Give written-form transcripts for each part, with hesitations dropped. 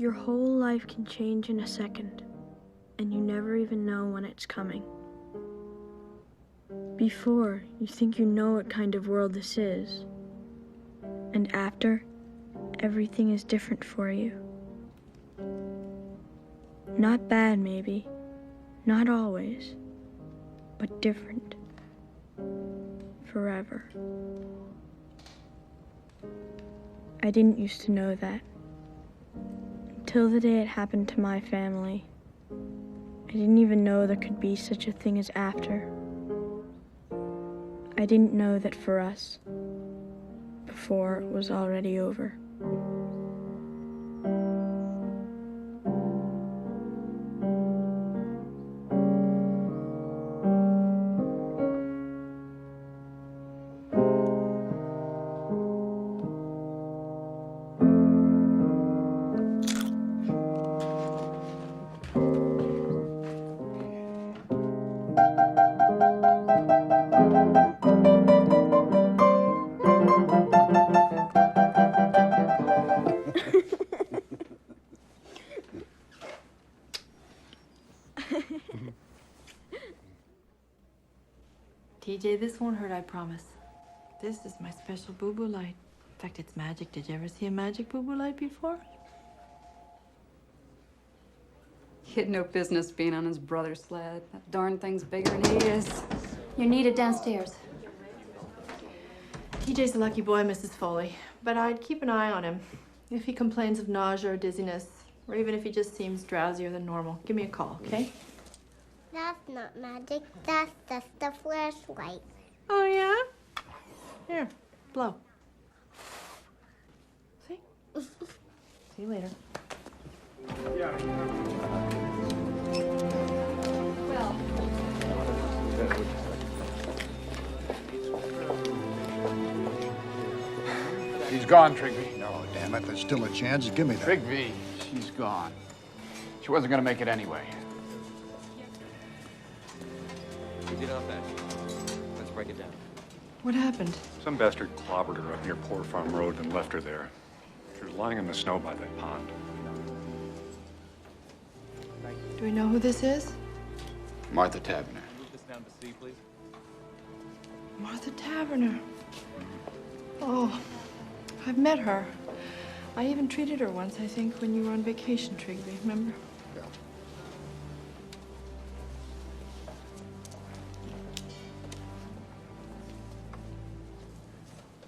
Your whole life can change in a second, and you never even know when it's coming. Before, you think you know what kind of world this is. And after, everything is different for you. Not bad, maybe. Not always. But different. Forever. I didn't used to know that. Until the day it happened to my family. I didn't even know there could be such a thing as after. I didn't know that for us, before it was already over. TJ, this won't hurt, I promise. This is my special boo-boo light. In fact, it's magic. Did you ever see a magic boo-boo light before? He had no business being on his brother's sled. That darn thing's bigger than he is. You're needed downstairs. TJ's a lucky boy, Mrs. Foley. But I'd keep an eye on him. If he complains of nausea or dizziness, or even if he just seems drowsier than normal, give me a call, okay? That's not magic. That's just a flashlight. Oh, yeah? Here, blow. See? See you later. Well, She's gone, Trigby. No, damn it, there's still a chance. Give me that. Trigby, she's gone. She wasn't gonna make it anyway. We did our best. Let's break it down. What happened? Some bastard clobbered her up near Poor Farm Road and left her there. She was lying in the snow by that pond. Do we know who this is? Martha Taverner. Move this down to C, please. Martha Taverner. Oh, I've met her. I even treated her once, I think, when you were on vacation, Trigby, remember? Yeah.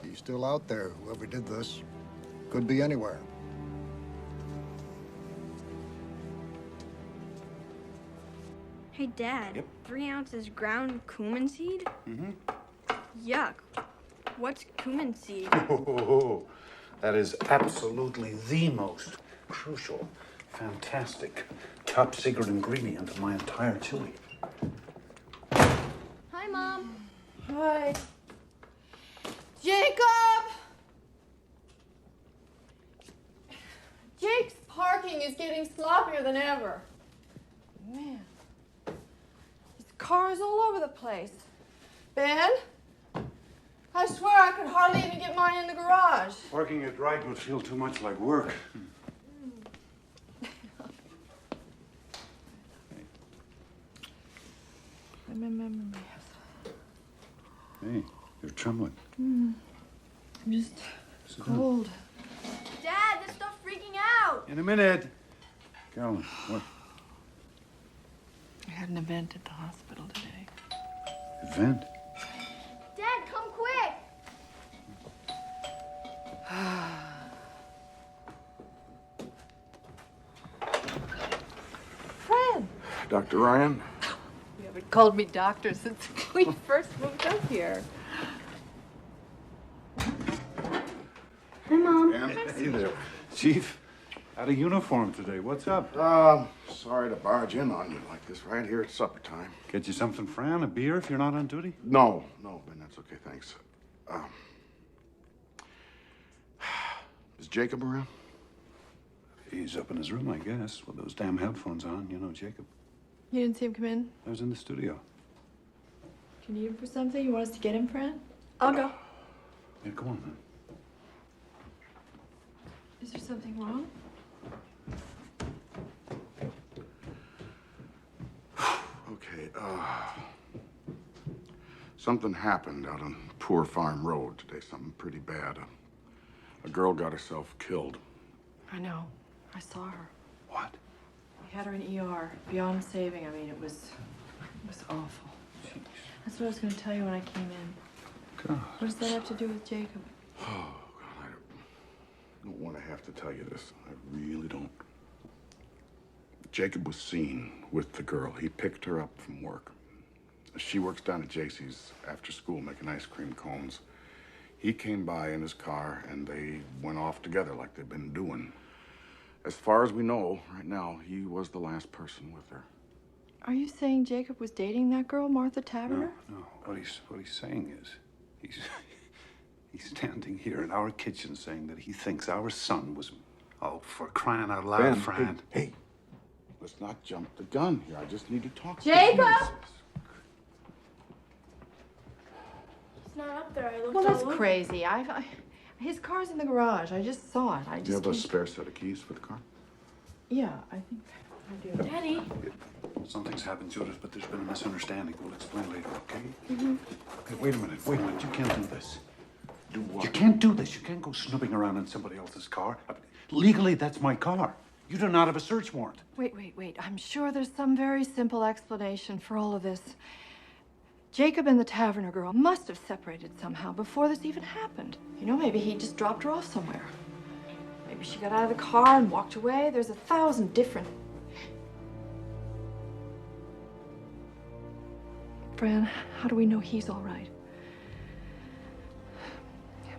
He's still out there. Whoever did this could be anywhere. Hey, Dad. Yep. 3 ounces ground cumin seed? Mm-hmm. Yuck. What's cumin seed? Oh, that is absolutely the most crucial, fantastic, top secret ingredient of my entire chili. Hi, Mom. Hi. Jacob! Jake's parking is getting sloppier than ever. Man. His car is all over the place. Ben? I swear I could hardly even get mine in the garage. Working it right would feel too much like work. Hey, you're trembling. I'm just cold. Dad, this stuff's freaking out! In a minute. Carolyn, what? I had an event at the hospital today. Event? Dad, come quick! Fred! Dr. Ryan? You haven't called me doctor since we first moved up here. Hi, Mom. Hey there. Chief, out of uniform today. What's up? Sorry to barge in on you like this right here at supper time. Get you something, Fran? A beer if you're not on duty? No, Ben, that's okay, thanks. Is Jacob around? He's up in his room, I guess, with those damn headphones on. You know, Jacob. You didn't see him come in? I was in the studio. Do you need him for something? You want us to get him, Fran? I'll go. Yeah, go on, then. Is there something wrong? Okay, something happened out on Poor Farm Road today, something pretty bad. A girl got herself killed. I know. I saw her. What? We had her in ER, beyond saving. I mean, it was awful. Jeez. That's what I was going to tell you when I came in. God. What does that have to do with Jacob? Oh, God, I don't want to have to tell you this. I really don't. Jacob was seen with the girl. He picked her up from work. She works down at JC's after school making ice cream cones. He came by in his car and they went off together like they've been doing. As far as we know, right now, he was the last person with her. Are you saying Jacob was dating that girl, Martha Taverner? No. What he's saying is, he's standing here in our kitchen saying that he thinks our son was, oh, for crying out loud, Ben, Fran. Hey, let's not jump the gun here. I just need to talk to Jacob! you. He's not up there. I looked Well, all that's over. crazy. His car's in the garage. I just saw it. Do you have a spare set of keys for the car? Yeah, I think I do. Daddy. Something's happened, Judith, but there's been a misunderstanding. We'll explain later, okay? Okay, wait a minute. You can't do this. Do what? You can't do this. You can't go snooping around in somebody else's car. Legally, that's my car. You do not have a search warrant. Wait. I'm sure there's some very simple explanation for all of this. Jacob and the Taverner girl must have separated somehow before this even happened. You know, maybe he just dropped her off somewhere. Maybe she got out of the car and walked away. There's 1,000 different... Fran, how do we know he's all right?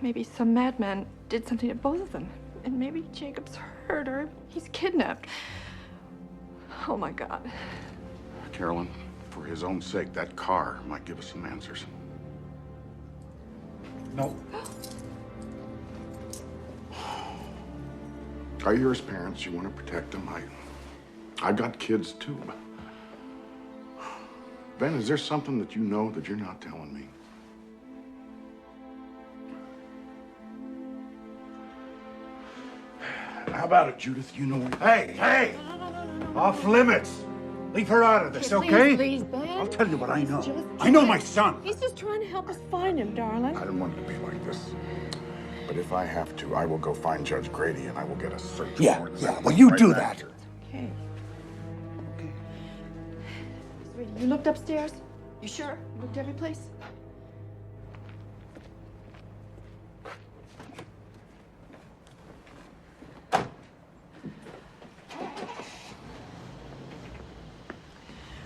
Maybe some madman did something to both of them. And maybe Jacob's hurt or he's kidnapped. Oh, my God. Carolyn, for his own sake, that car might give us some answers. No. You're his parents. You want to protect them. I've got kids, too. Ben, is there something that you know that you're not telling me? How about it, Judith? You know... Hey! Off limits. Leave her out of this, Okay, okay? please, Ben. I'll tell you what I know. Just- I know my son. He's just trying to help us find him, darling. I didn't want it to be like this. But if I have to, I will go find Judge Grady and I will get a search warrant. Well, you Right do back that. here. Okay. Sweetie, you looked upstairs? You sure? You looked every place?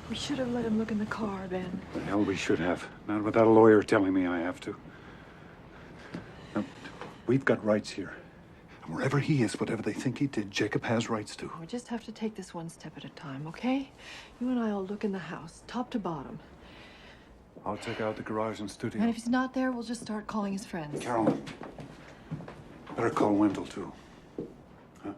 We should have let him look in the car, Ben. The hell we should have. Not without a lawyer telling me I have to. Now, we've got rights here. And wherever he is, whatever they think he did, Jacob has rights too. We just have to take this one step at a time, okay? You and I will look in the house, top to bottom. I'll check out the garage and studio. And if he's not there, we'll just start calling his friends. Carolyn, better call Wendell too. Huh?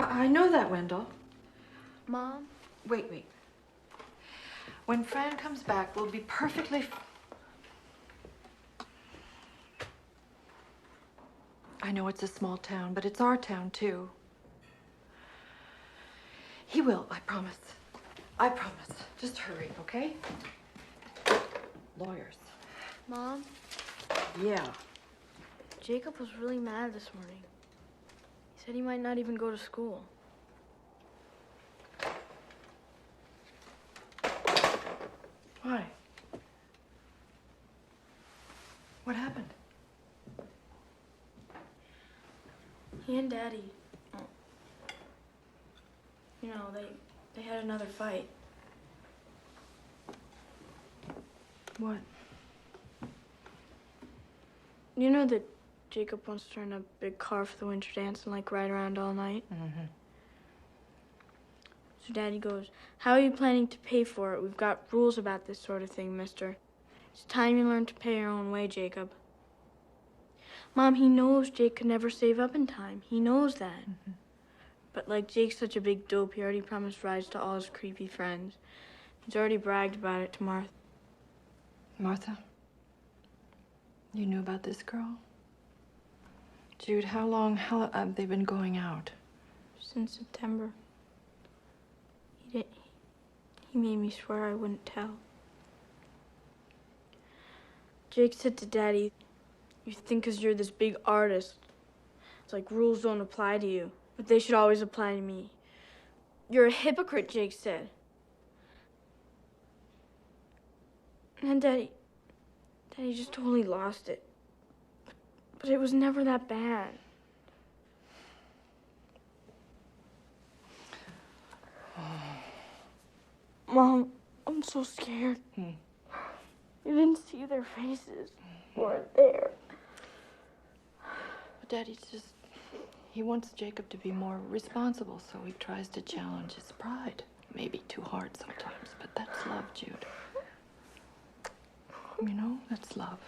I know that, Wendell. Mom? Wait. When Fran comes back, we'll be perfectly... I know it's a small town, but it's our town, too. He will, I promise. I promise. Just hurry, okay? Lawyers. Mom? Yeah. Jacob was really mad this morning. He said he might not even go to school. Why? What happened? He and Daddy, you know, they had another fight. What? You know that Jacob wants to rent a big car for the winter dance and like ride around all night? Mm-hmm. So Daddy goes, "How are you planning to pay for it? We've got rules about this sort of thing, mister. It's time you learn to pay your own way, Jacob." Mom, he knows Jake could never save up in time. He knows that. Mm-hmm. But like Jake's such a big dope, he already promised rides to all his creepy friends. He's already bragged about it to Martha. Martha? You knew about this girl? Jude, how long have they been going out? Since September. He made me swear I wouldn't tell. Jake said to Daddy, "You think 'cause you're this big artist, it's like rules don't apply to you, but they should always apply to me. You're a hypocrite," Jake said. And Daddy just totally lost it. But it was never that bad. Mom, I'm so scared. You didn't see their faces. Weren't there. But Daddy's just... He wants Jacob to be more responsible, so he tries to challenge his pride. Maybe too hard sometimes, but that's love, Jude. You know, that's love.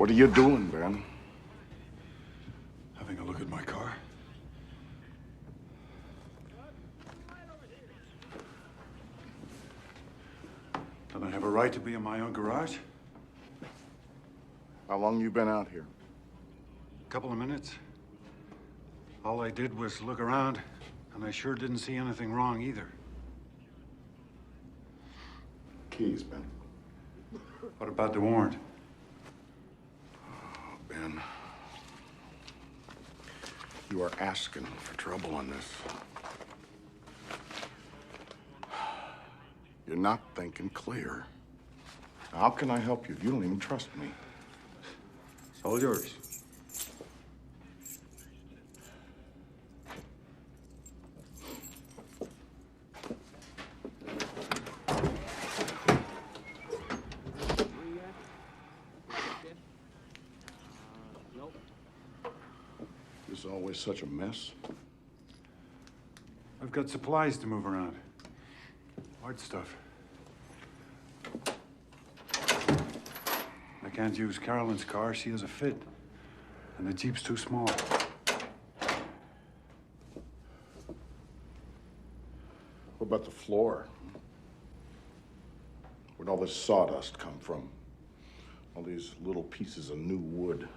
What are you doing, Ben? Having a look at my car. Don't I have a right to be in my own garage? How long you been out here? A couple of minutes. All I did was look around, and I sure didn't see anything wrong either. Keys, Ben. What about the warrant? Oh, Ben. You are asking for trouble on this. You're not thinking clear. How can I help you? You don't even trust me. It's all yours. This is always such a mess. I've got supplies to move around. Hard stuff. I can't use Carolyn's car. She has a fit. And the Jeep's too small. What about the floor? Where'd all this sawdust come from? All these little pieces of new wood.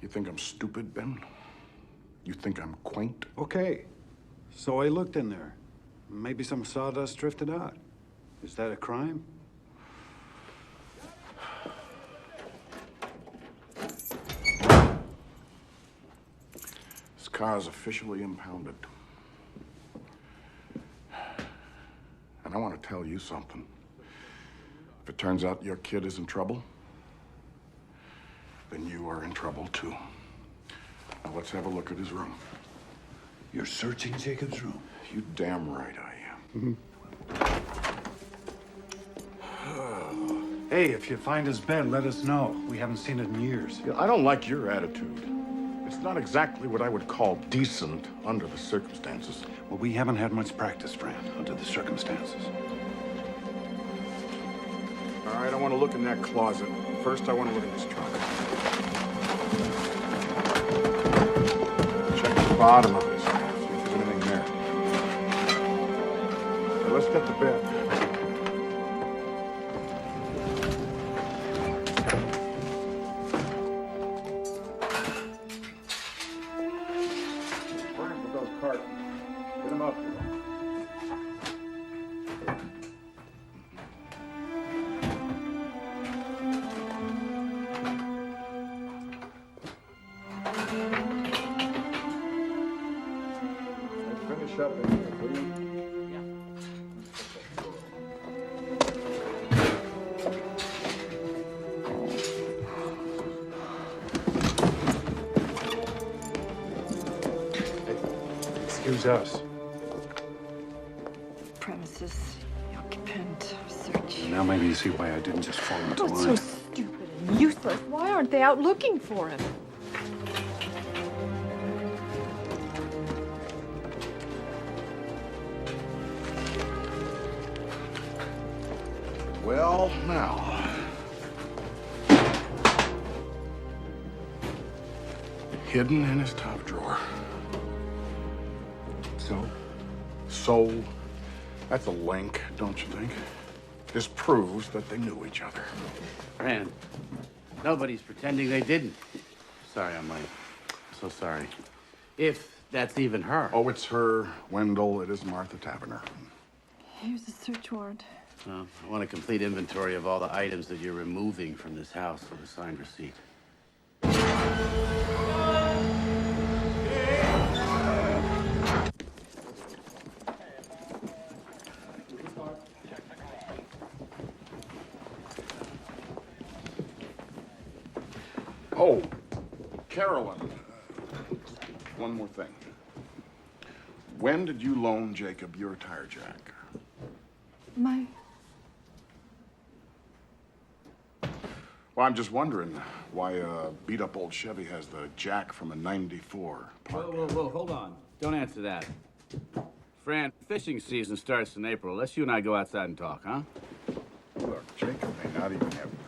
You think I'm stupid, Ben? You think I'm quaint? Okay. So I looked in there. Maybe some sawdust drifted out. Is that a crime? This car is officially impounded. And I want to tell you something. If it turns out your kid is in trouble, then you are in trouble too. Now let's have a look at his room. You're searching Jacob's room? You damn right I am. Hey, if you find his bed, let us know. We haven't seen it in years. I don't like your attitude. It's not exactly what I would call decent under the circumstances. Well, we haven't had much practice, Fran, under the circumstances. All right, I want to look in that closet. First, I want to look in this trunk. Check the bottom of this. See if there's anything there. Okay, let's get to bed. With those cartons. Get them up here. Finish up in here, will you? Excuse us. Premises, occupant, search. Now maybe you see why I didn't just fall into Oh, line. so stupid and useless. Why aren't they out looking for him? Well, now. Hidden in his top drawer. So, that's a link, don't you think? This proves that they knew each other. Fran, nobody's pretending they didn't. Sorry I'm late. So sorry. If that's even her. Oh, it's her, Wendell. It is Martha Taverner. Here's a search warrant. Well, I want a complete inventory of all the items that you're removing from this house with a signed receipt. Oh, Carolyn. One more thing. When did you loan Jacob your tire jack? Well, I'm just wondering why a beat-up old Chevy has the jack from a '94 park. Whoa, hold on. Don't answer that. Fran, fishing season starts in April. Let's you and I go outside and talk, huh? Look, Jacob may not even have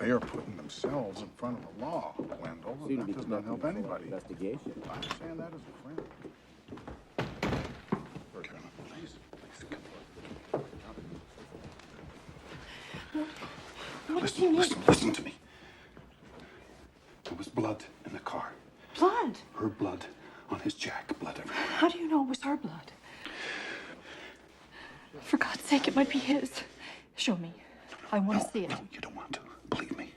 They are putting themselves in front of the law, Wendell, and that does not help anybody. Investigation. I understand that as a friend. Carolyn, please, come. Listen to me. There was blood in the car. Blood? Her blood on his jack. Blood everywhere. How do you know it was her blood? For God's sake, it might be his. Show me. I want to see it. No, you don't want to. Believe me.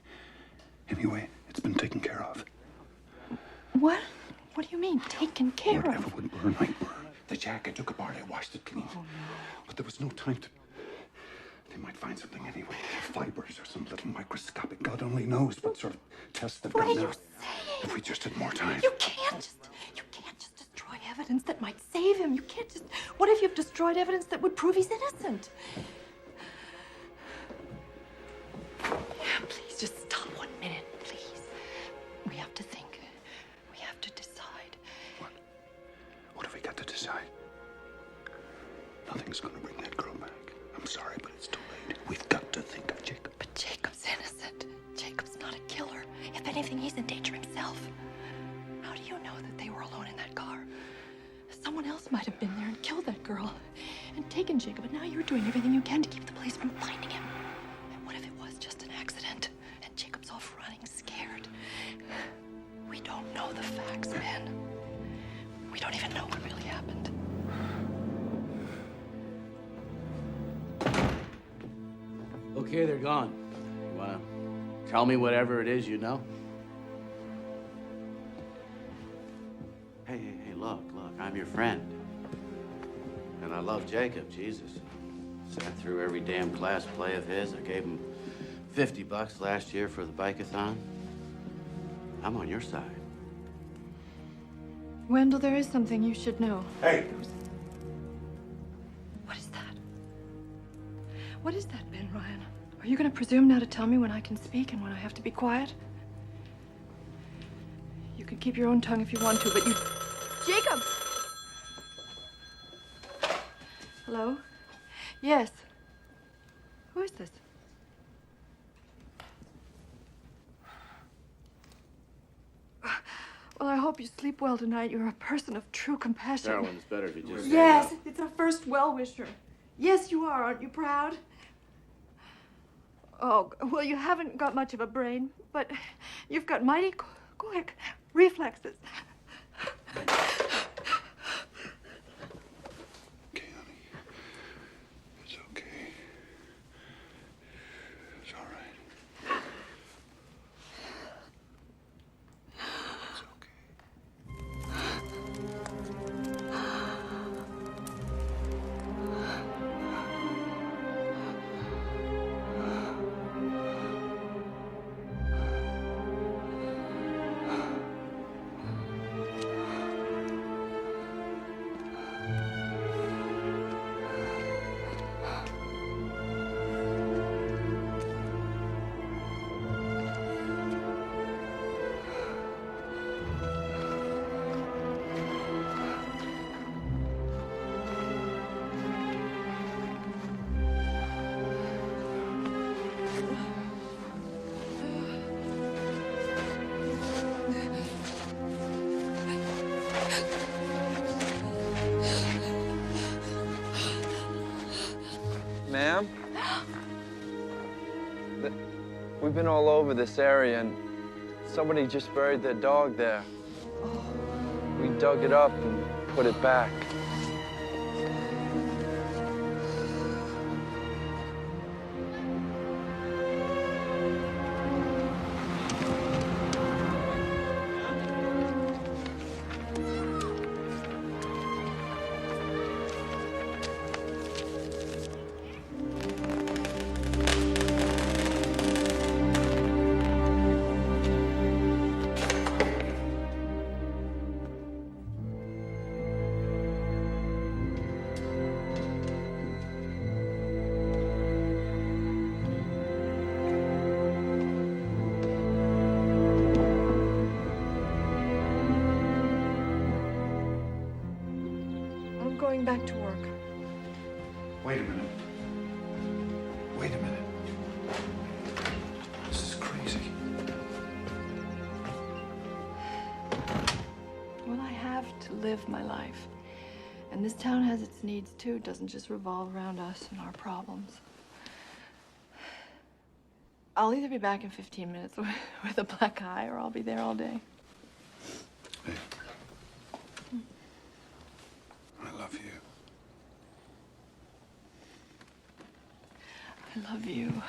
Anyway, it's been taken care of. What? What do you mean, taken care of? Whatever would burn might burn. The jack, I took apart, I washed it clean. Oh, no. But there was no time to... They might find something anyway. Fibers or some little microscopic... God only knows what sort of tests they've done now. What are you saying? If we just had more time. You can't just destroy evidence that might save him. You can't just... What if you've destroyed evidence that would prove he's innocent? Please, just stop 1 minute, please. We have to think. We have to decide. What have we got to decide? Nothing's gonna bring that girl back. I'm sorry, but it's too late. We've got to think of Jacob. But Jacob's innocent. Jacob's not a killer. If anything, he's in danger himself. How do you know that they were alone in that car? Someone else might have been there and killed that girl and taken Jacob, but now you're doing everything you can to keep the police from finding him. And what if it was just an accident and Jacob's off running scared? We don't know the facts, Ben. We don't even know what really happened. Okay, they're gone. You wanna tell me whatever it is you know? Hey, look, I'm your friend. And I love Jacob, Jesus. Sat through every damn class play of his. I gave him $50 last year for the bike-a-thon. I'm on your side. Wendell, there is something you should know. Hey! What is that? What is that, Ben Ryan? Are you going to presume now to tell me when I can speak and when I have to be quiet? You can keep your own tongue if you want to, but you... Jacob! Hello? Yes. Who is this? Well, I hope you sleep well tonight. You're a person of true compassion. Carolyn, it's better if you just... Yes, it's our first well-wisher. Yes, you are. Aren't you proud? Oh, well, you haven't got much of a brain, but you've got mighty quick reflexes. Okay, honey. It's okay. It's all right. It's okay. Ma'am? We've been all over this area, and somebody just buried their dog there. We dug it up and put it back. Going back to work. Wait a minute. Wait a minute. This is crazy. have to live my life. And this town has its needs too. It doesn't just revolve around us and our problems. I'll either be back in 15 minutes with a black eye, or I'll be there all day. Hey. I love you. I love you.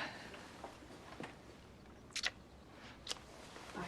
Bye.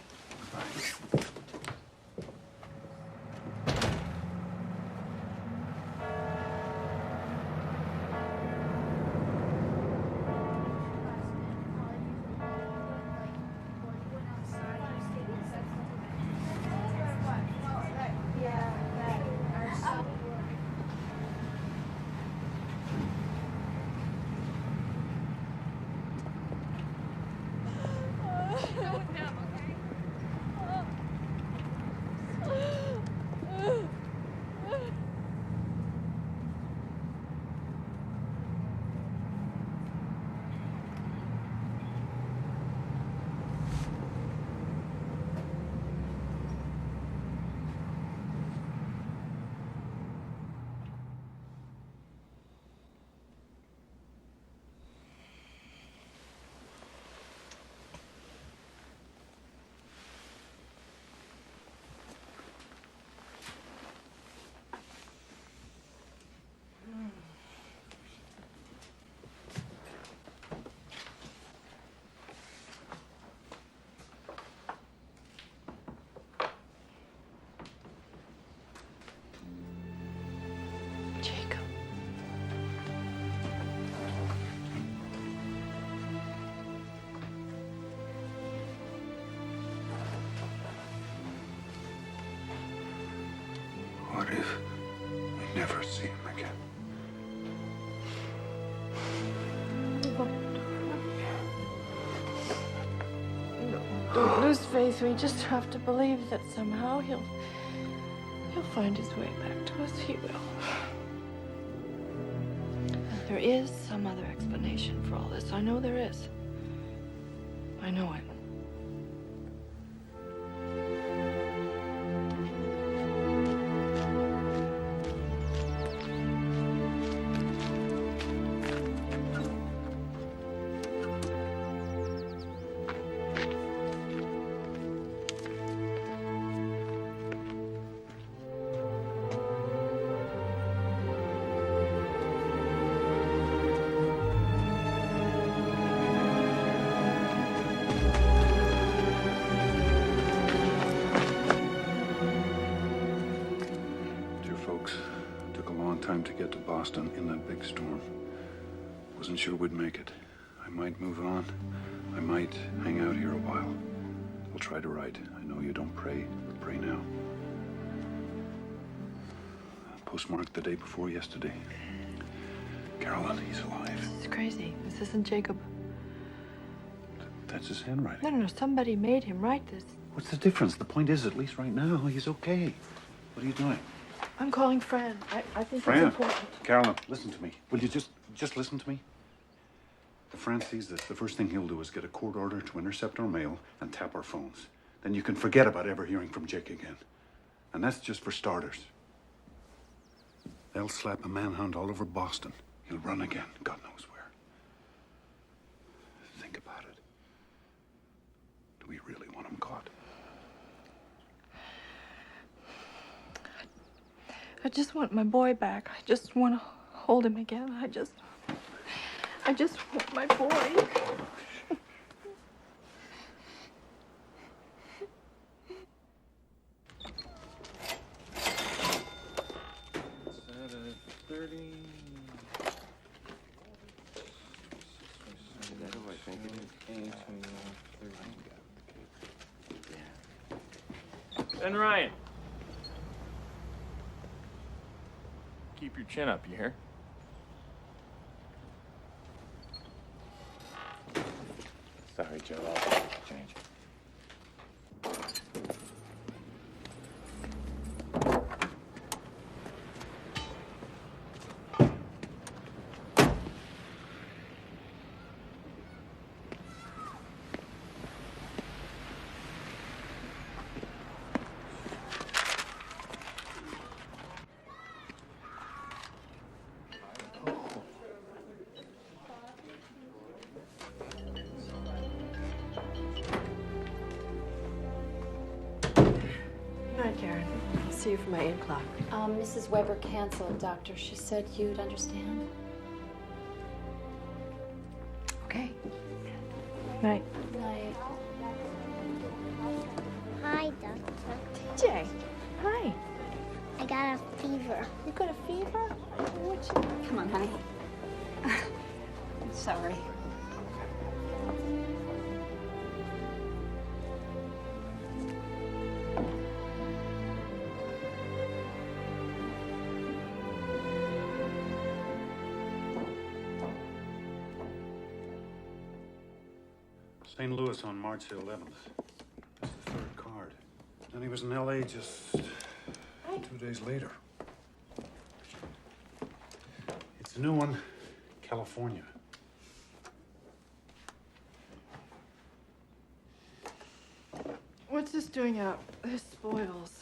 Jacob. What if we never see him again? Don't lose faith. We just have to believe that somehow he'll find his way back to us. He will. There is some other explanation for all this. I know there is. I know it. Time to get to Boston in that big storm. Wasn't sure we'd make it. I might move on. I might hang out here a while. I'll try to write. I know you don't pray, but pray now. Postmarked the day before yesterday. Carolyn, he's alive. It's crazy. This isn't Jacob. That's his handwriting. No. Somebody made him write this. What's the difference? The point is, at least right now, he's okay. What are you doing? I'm calling Fran. I think Fran, it's important. Carolyn, listen to me. Will you just listen to me? If Fran sees this, the first thing he'll do is get a court order to intercept our mail and tap our phones. Then you can forget about ever hearing from Jake again. And that's just for starters. They'll slap a manhunt all over Boston. He'll run again, God knows where. Think about it. Do we really want him caught? I just want my boy back. I just want to hold him again. I just want my boy. Ben Ryan. Keep your chin up, you hear? Sorry, Joe. I'll change. Karen. I'll see you for my 8 o'clock. Mrs. Weber canceled, Doctor. She said you'd understand. Okay. Night. Night. Hi, Doctor. TJ. Hi. I got a fever. You got a fever? Come on, honey. I'm sorry. St. Louis on March the 11th. That's the 3rd card. Then he was in L.A. just 2 days later. It's a new one, California. What's this doing out? This spoils.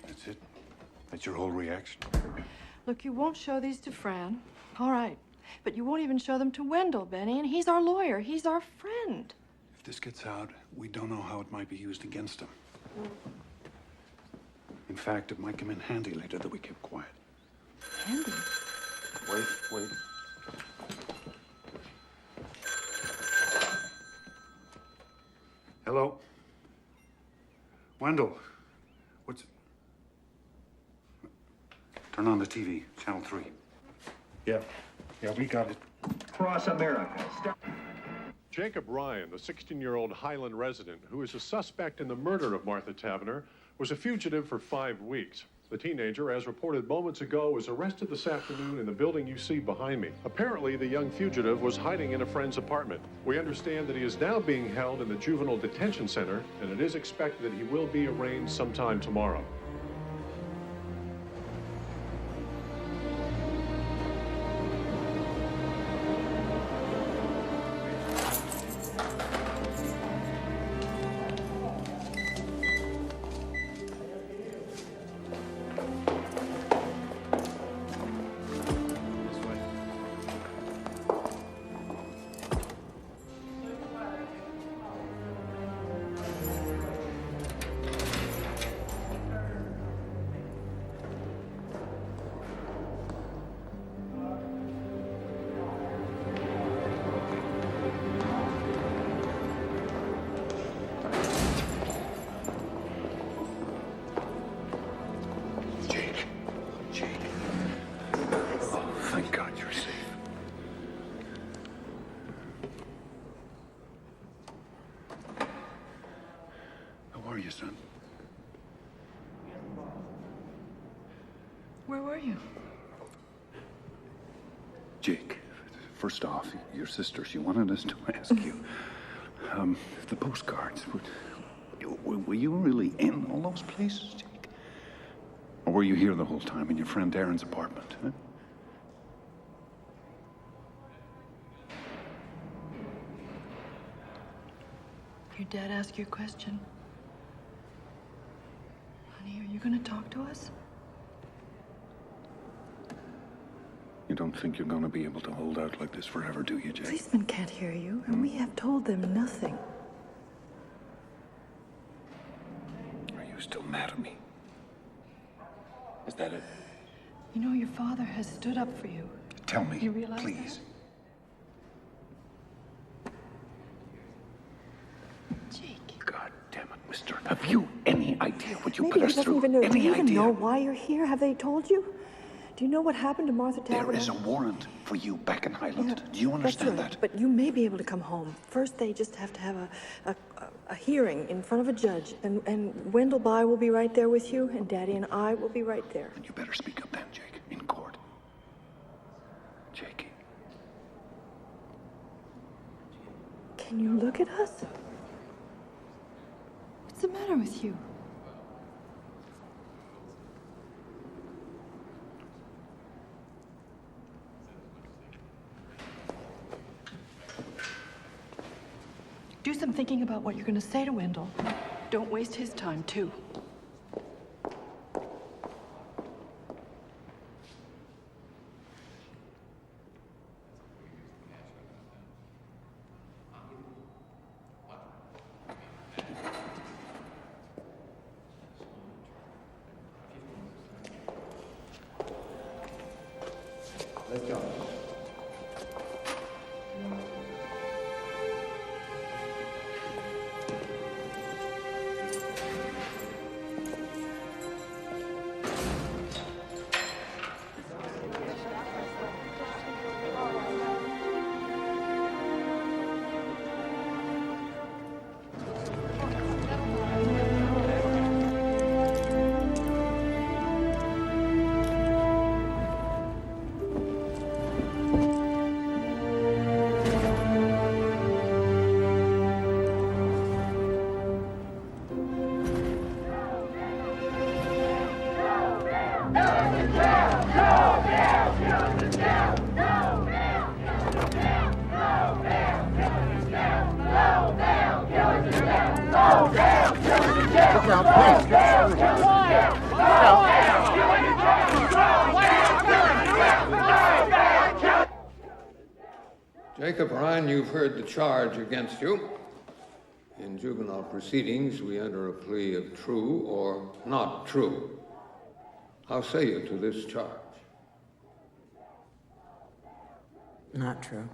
That's it? That's your whole reaction? Look, you won't show these to Fran. All right. But you won't even show them to Wendell, Benny, and he's our lawyer. He's our friend. If this gets out, we don't know how it might be used against him. In fact, it might come in handy later that we keep quiet. Handy? Wait. Hello? Wendell, what's... Turn on the TV, channel 3. Yeah, we got it. Across America. Jacob Ryan, the 16-year-old Highland resident who is a suspect in the murder of Martha Tavener, was a fugitive for 5 weeks. The teenager, as reported moments ago, was arrested this afternoon in the building you see behind me. Apparently, the young fugitive was hiding in a friend's apartment. We understand that he is now being held in the juvenile detention center, and it is expected that he will be arraigned sometime tomorrow. Son. Where were you? Jake, first off, your sister, she wanted us to ask you, the postcards, were you really in all those places, Jake? Or were you here the whole time in your friend Darren's apartment, huh? Your dad asked you a question. Honey, are you going to talk to us? You don't think you're going to be able to hold out like this forever, do you, Jake? Policemen can't hear you, and we have told them nothing. Are you still mad at me? Is that it? You know, your father has stood up for you. Tell me, you realize please. That? Jake. God damn it, mister. Have you any idea what you Maybe put us through? Even know. Any Do you even idea? know why you're here? Have they told you? Do you know what happened to Martha Tavener? There is a warrant for you back in Highland. Do you understand That's right. that? But you may be able to come home. First, they just have to have a hearing in front of a judge. And Wendell By will be right there with you, and Daddy and I will be right there. And you better speak up then, Jake, in court. Jakey. Can you look at us? What's the matter with you? Do some thinking about what you're going to say to Wendell. Don't waste his time, too. Jacob Ryan, you've heard the charge against you. In juvenile proceedings, we enter a plea of true or not true. How say you to this charge? Not true.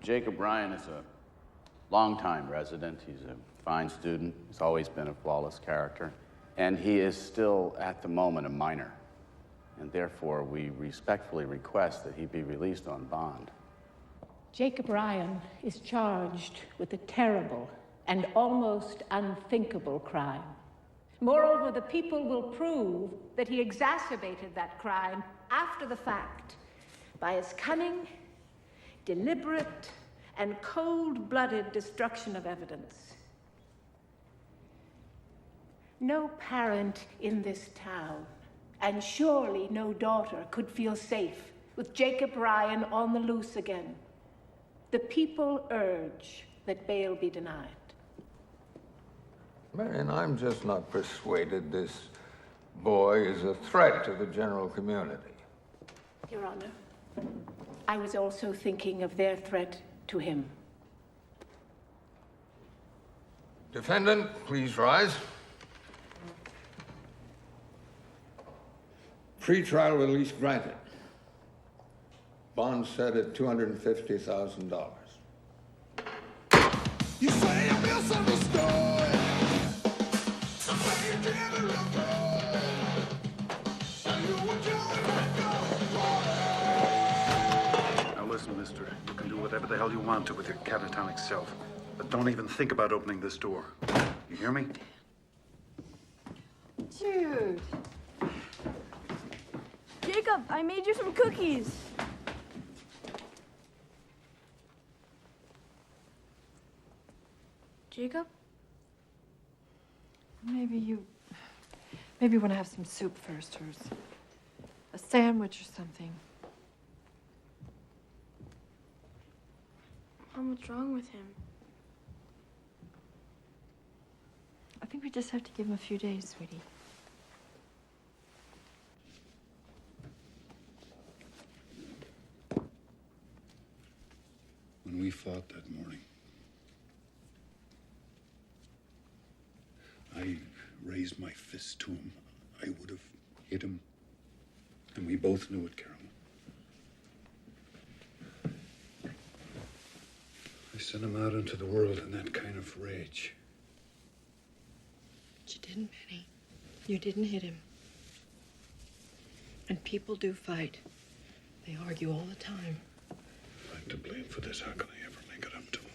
Jacob Ryan is a longtime resident. He's a fine student. He's always been a flawless character. And he is still, at the moment, a minor. And therefore, we respectfully request that he be released on bond. Jacob Ryan is charged with a terrible and almost unthinkable crime. Moreover, the people will prove that he exacerbated that crime after the fact by his cunning, deliberate, and cold-blooded destruction of evidence. No parent in this town, and surely no daughter, could feel safe with Jacob Ryan on the loose again. The people urge that bail be denied. Marion, I'm just not persuaded this boy is a threat to the general community. Your Honor, I was also thinking of their threat to him. Defendant, please rise. Pre-trial release granted. Bond set at $250,000. You say I'm misunderstood. I say you never avoid. You were Now listen, mister. You can do whatever the hell you want to with your catatonic self. But don't even think about opening this door. You hear me? Jude. Jacob, I made you some cookies. Jacob? Maybe want to have some soup first, or a sandwich or something. Mom, what's wrong with him? I think we just have to give him a few days, sweetie. When we fought that morning, I raised my fist to him. I would have hit him. And we both knew it, Carolyn. I sent him out into the world in that kind of rage. But you didn't, Benny. You didn't hit him. And people do fight. They argue all the time. If I'm to blame for this, how can I ever make it up to him?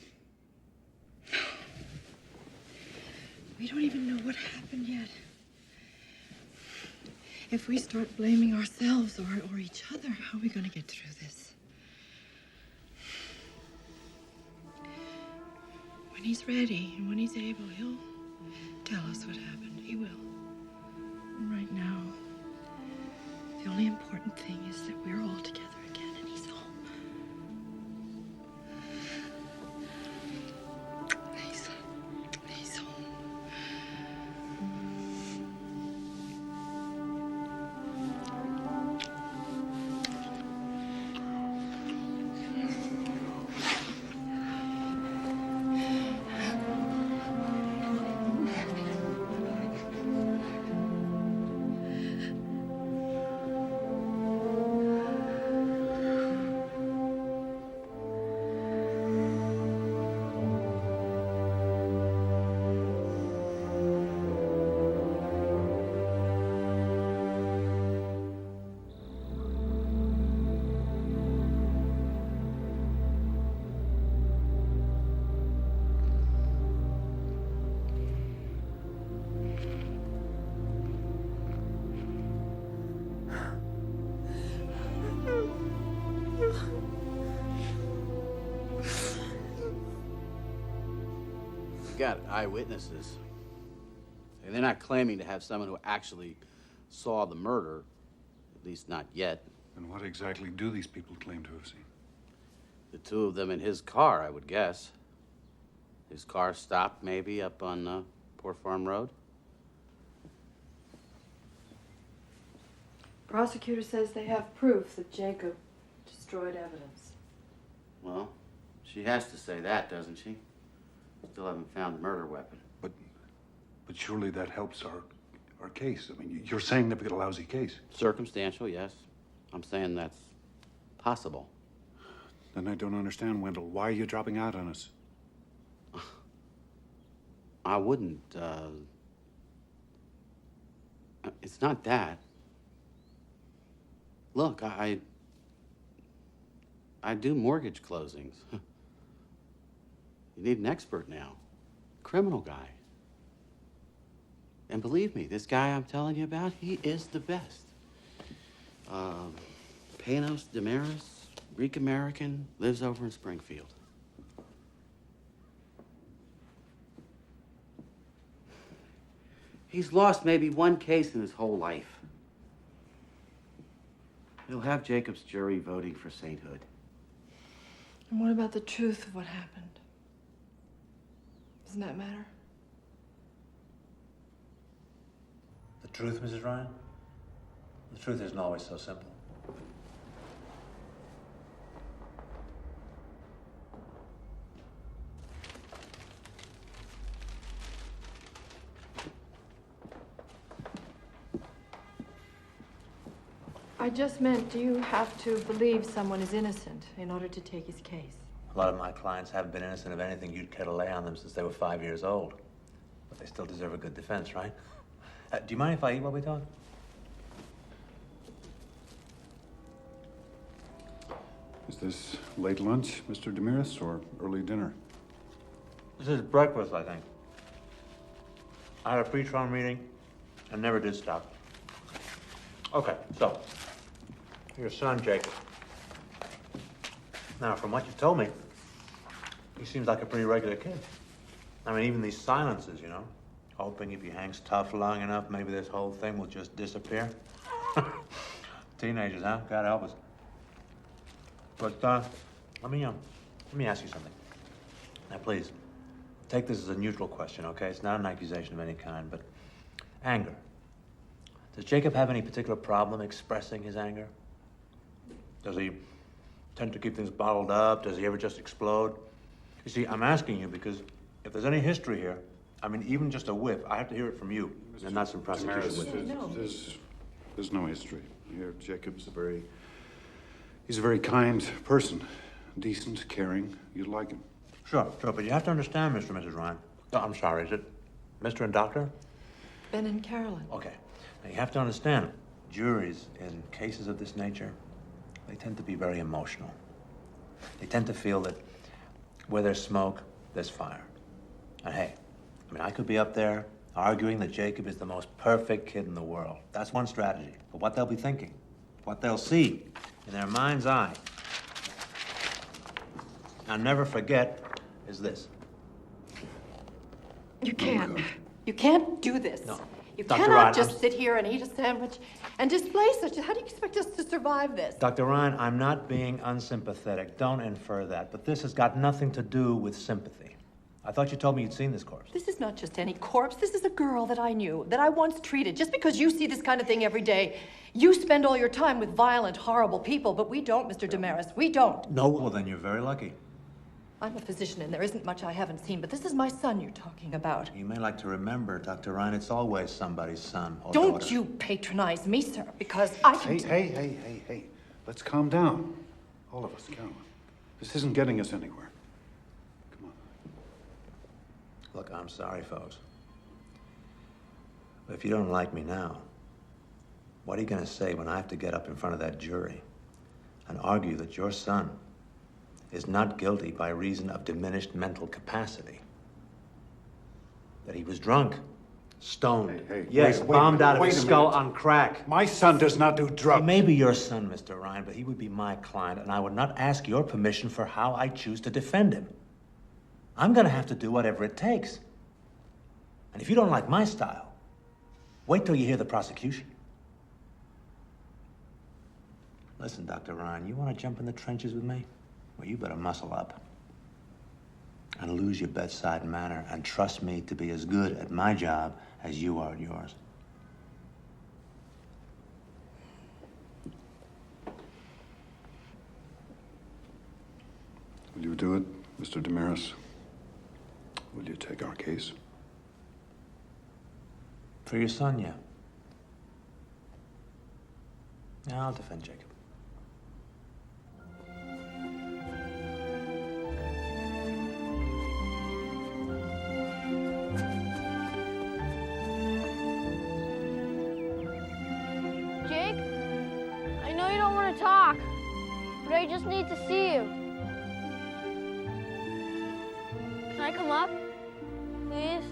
We don't even know what happened yet. If we start blaming ourselves or each other, how are we going to get through this? When he's ready and when he's able, he'll tell us what happened. He will. And right now, the only important thing is that we're all together again and he's home. He's home. Got eyewitnesses. And they're not claiming to have someone who actually saw the murder, at least not yet. And what exactly do these people claim to have seen? the two of them in his car, I would guess. His car stopped maybe up on Poor Farm Road. Prosecutor says they have proof that Jacob destroyed evidence. Well, she has to say that, doesn't she? Still haven't found the murder weapon. But surely that helps our case. I mean, you're saying they've got a lousy case. Circumstantial, yes. I'm saying that's possible. Then I don't understand, Wendell. Why are you dropping out on us? I wouldn't, it's not that. Look, I do mortgage closings. You need an expert now. Criminal guy. And believe me, this guy I'm telling you about, he is the best. Panos Damaris, Greek-American, lives over in Springfield. He's lost maybe one case in his whole life. He'll have Jacob's jury voting for sainthood. And what about the truth of what happened? Doesn't that matter? The truth, Mrs. Ryan? The truth isn't always so simple. I just meant, do you have to believe someone is innocent in order to take his case? A lot of my clients haven't been innocent of anything you'd care to lay on them since they were 5 years old. But they still deserve a good defense, right? Do you mind if I eat while we talk? Is this late lunch, Mr. Damaris, or early dinner? This is breakfast, I think. I had a pre-trial meeting and never did stop. Okay, so, your son, Jacob. Now, from what you've told me, he seems like a pretty regular kid. I mean, even these silences, you know, hoping if he hangs tough long enough, maybe this whole thing will just disappear. Teenagers, huh? God help us. But, let me ask you something. Now, please, take this as a neutral question, okay? It's not an accusation of any kind, but anger. Does Jacob have any particular problem expressing his anger? Does he tend to keep things bottled up? Does he ever just explode? You see, I'm asking you because if there's any history here, I mean, even just a whiff, I have to hear it from you, and not some prosecution witness. There's no history here. Jacob's he's a very kind person. Decent, caring. You'd like him. Sure, but you have to understand, Mr. and Mrs. Ryan. Oh, I'm sorry, is it Mr. and Doctor? Ben and Carolyn. Okay. Now, you have to understand, juries in cases of this nature, they tend to be very emotional. They tend to feel that where there's smoke, there's fire. And hey, I mean, I could be up there arguing that Jacob is the most perfect kid in the world. That's one strategy. But what they'll be thinking, what they'll see in their mind's eye, I'll never forget, is this. You can't. You can't do this. No. You Dr. cannot Ryan, just sit here and eat a sandwich and display such. How do you expect us to survive this? Dr. Ryan, I'm not being unsympathetic. Don't infer that. But this has got nothing to do with sympathy. I thought you told me you'd seen this corpse. This is not just any corpse. This is a girl that I knew, that I once treated. Just because you see this kind of thing every day, you spend all your time with violent, horrible people, but we don't, Mr. Damaris. We don't. No, well, then you're very lucky. I'm a physician, and there isn't much I haven't seen, but this is my son you're talking about. You may like to remember, Dr. Ryan, it's always somebody's son or Don't daughter. you patronize me, sir, because I can... Hey. Let's calm down. All of us, Carolyn. This isn't getting us anywhere. Look, I'm sorry, folks. But if you don't like me now, what are you going to say when I have to get up in front of that jury and argue that your son is not guilty by reason of diminished mental capacity? That he was drunk, stoned, yes, bombed out of his skull on crack. My son does not do drugs. He may be your son, Mr. Ryan, but he would be my client, and I would not ask your permission for how I choose to defend him. I'm going to have to do whatever it takes. And if you don't like my style, wait till you hear the prosecution. Listen, Dr. Ryan, you want to jump in the trenches with me? Well, you better muscle up and lose your bedside manner and trust me to be as good at my job as you are at yours. Will you do it, Mr. Damaris? Will you take our case? For your son, yeah. Yeah, I'll defend Jacob. Jake, I know you don't want to talk, but I just need to see you. Can I come up, please?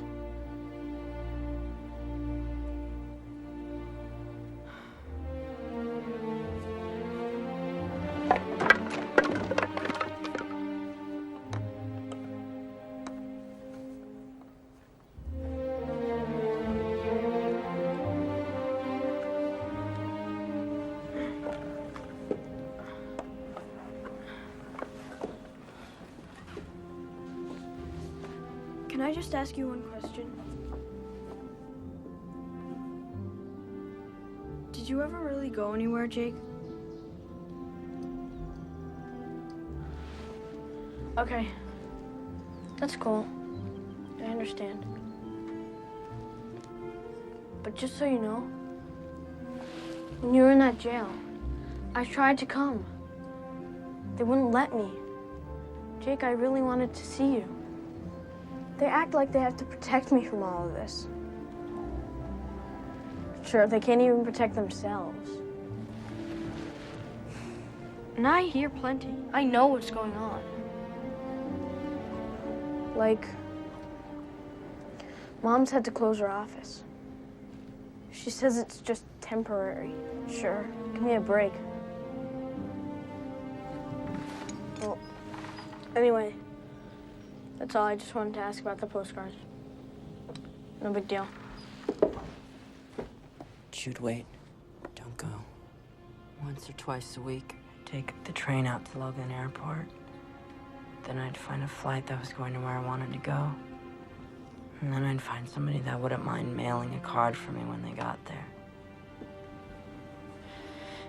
Can I just ask you one question? Did you ever really go anywhere, Jake? Okay. That's cool. I understand. But just so you know, when you were in that jail, I tried to come. They wouldn't let me. Jake, I really wanted to see you. They act like they have to protect me from all of this. Sure, they can't even protect themselves. And I hear plenty. I know what's going on. Like, Mom's had to close her office. She says it's just temporary. Sure, give me a break. Well, anyway. That's all. I just wanted to ask about the postcards. No big deal. Shoot, wait. Don't go. Once or twice a week, I'd take the train out to Logan Airport. Then I'd find a flight that was going to where I wanted to go. And then I'd find somebody that wouldn't mind mailing a card for me when they got there.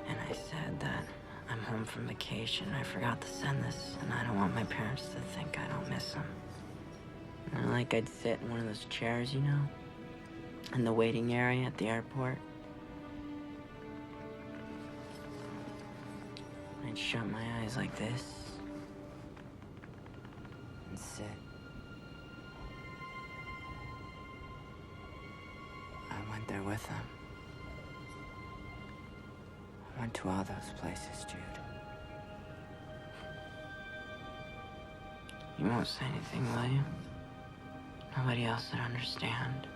And I said that I'm home from vacation. I forgot to send this, and I don't want my parents to think I don't miss them. And like I'd sit in one of those chairs, you know, in the waiting area at the airport. I'd shut my eyes like this and sit. I went there with them. I went to all those places, Jude. You won't say anything, will you? Nobody else would understand.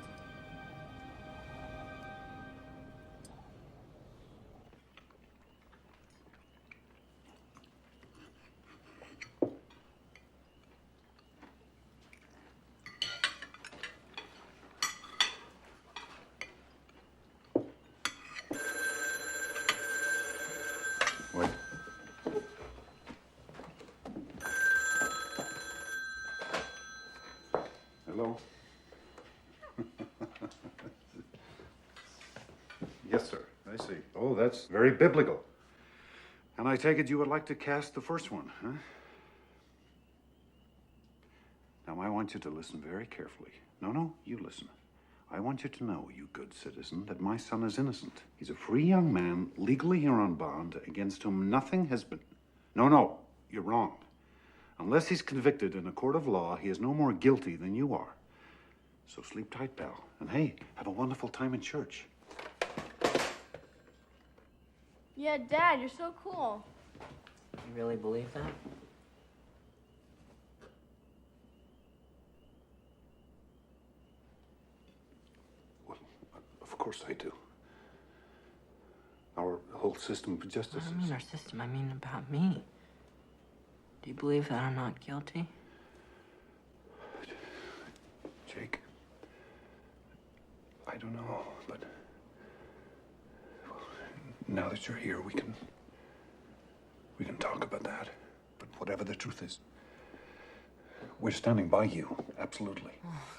Wait. Hello? Yes, sir. I see. Oh, that's very biblical. And I take it you would like to cast the first one, huh? Now, I want you to listen very carefully. No, you listen. I want you to know, you good citizen, that my son is innocent. He's a free young man, legally here on bond, against whom nothing has been... No, you're wrong. Unless he's convicted in a court of law, he is no more guilty than you are. So sleep tight, pal. And hey, have a wonderful time in church. Yeah, Dad, you're so cool. You really believe that? Of course I do. Our whole system of justice I don't mean our system, I mean about me. Do you believe that I'm not guilty? Jake, I don't know, but well, now that you're here, we can talk about that. But whatever the truth is. We're standing by you, absolutely.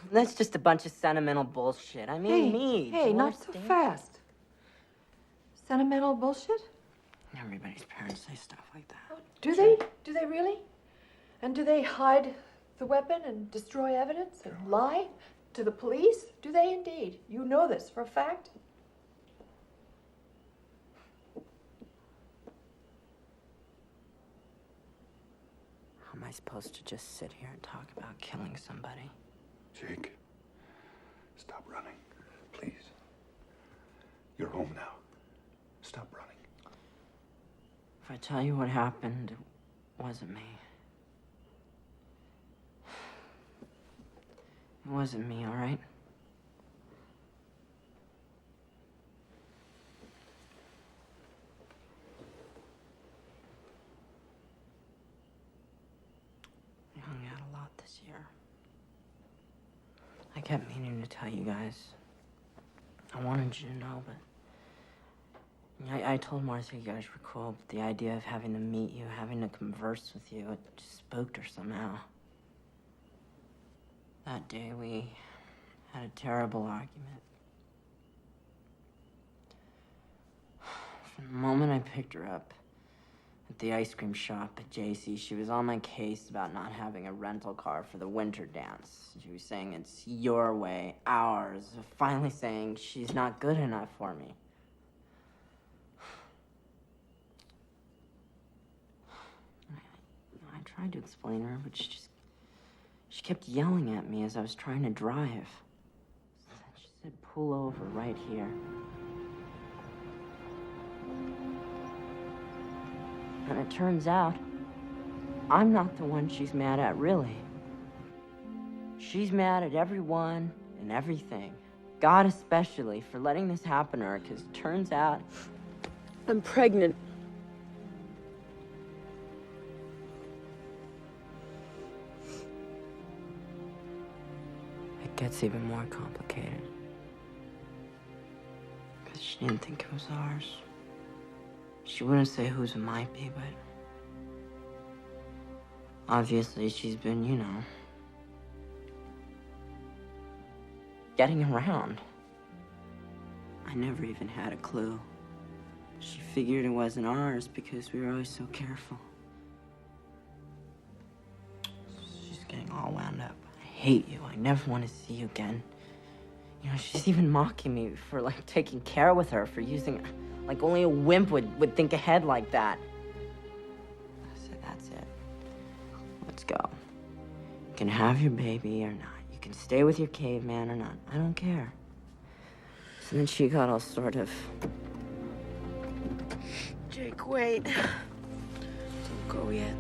That's just a bunch of sentimental bullshit. I mean, me. Hey, do you not so understand? fast. Sentimental bullshit? Everybody's parents say stuff like that. Do they? Do they really? And do they hide the weapon and destroy evidence and lie to the police? Do they indeed? You know this for a fact? How am I supposed to just sit here and talk about killing somebody? Jake, stop running, please. You're home now. Stop running. If I tell you what happened, it wasn't me. It wasn't me, all right? I hung out a lot this year. I kept meaning to tell you guys. I wanted you to know, but I told Martha you guys were cool, but the idea of having to meet you, having to converse with you, it just spooked her somehow. That day, we had a terrible argument. From the moment I picked her up at the ice cream shop at JC, she was on my case about not having a rental car for the winter dance. She was saying it's your way, ours, finally saying she's not good enough for me. I tried to explain to her, but she kept yelling at me as I was trying to drive. She said, pull over right here. And it turns out, I'm not the one she's mad at, really. She's mad at everyone and everything. God especially for letting this happen to her, because it turns out I'm pregnant. it gets even more complicated. Because she didn't think it was ours. She wouldn't say whose it might be, but obviously she's been, you know, getting around. I never even had a clue. She figured it wasn't ours because we were always so careful. She's getting all wound up. I hate you. I never want to see you again. You know, she's even mocking me for, like, taking care with her, for using, like, only a wimp would think ahead like that. I said, that's it. Let's go. You can have your baby or not. You can stay with your caveman or not. I don't care. So then she got all sort of... Jake, wait. Don't go yet.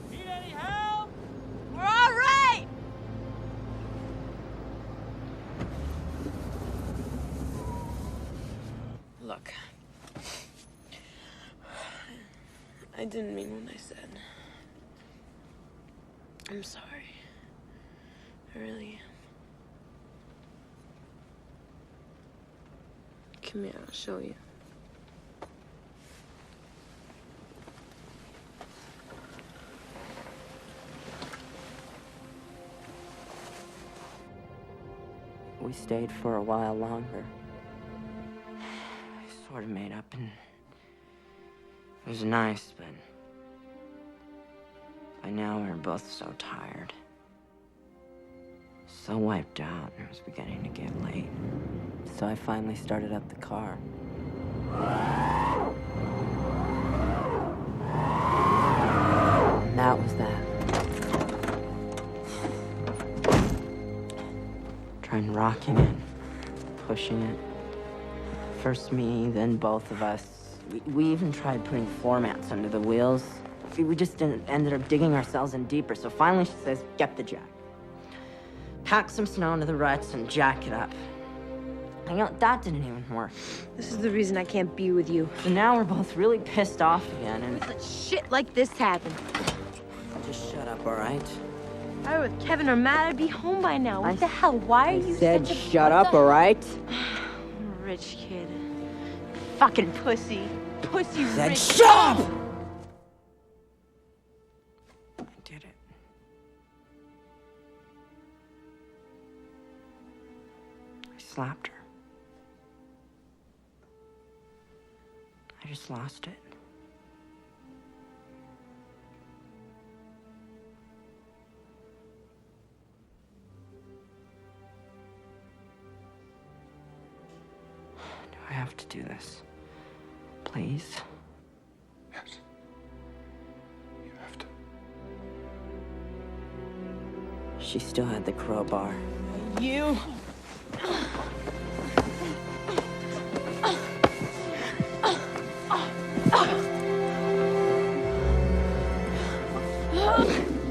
Need any help? We're all right! Look. I didn't mean what I said. I'm sorry. I really am. Come here, I'll show you. We stayed for a while longer. I sort of made up, and it was nice, but by now we were both so tired. So wiped out, and it was beginning to get late. So I finally started up the car. And that was that. Trying rocking it, pushing it. First me, then both of us. We even tried putting floor mats under the wheels. We just ended up digging ourselves in deeper. So finally she says, get the jack. Pack some snow into the ruts and jack it up. You know, that didn't even work. This is the reason I can't be with you. So now we're both really pissed off again, and... Let shit like this happen. Just shut up, all right? If I were with Kevin or Matt, I'd be home by now. What the hell? Why are you said such a... shut up, all right? I'm a rich kid. fucking pussy. Pussy Said rich. shut up! I did it. I slapped her. I just lost it. Do I have to do this? Please? Yes. You have to. She still had the crowbar. You.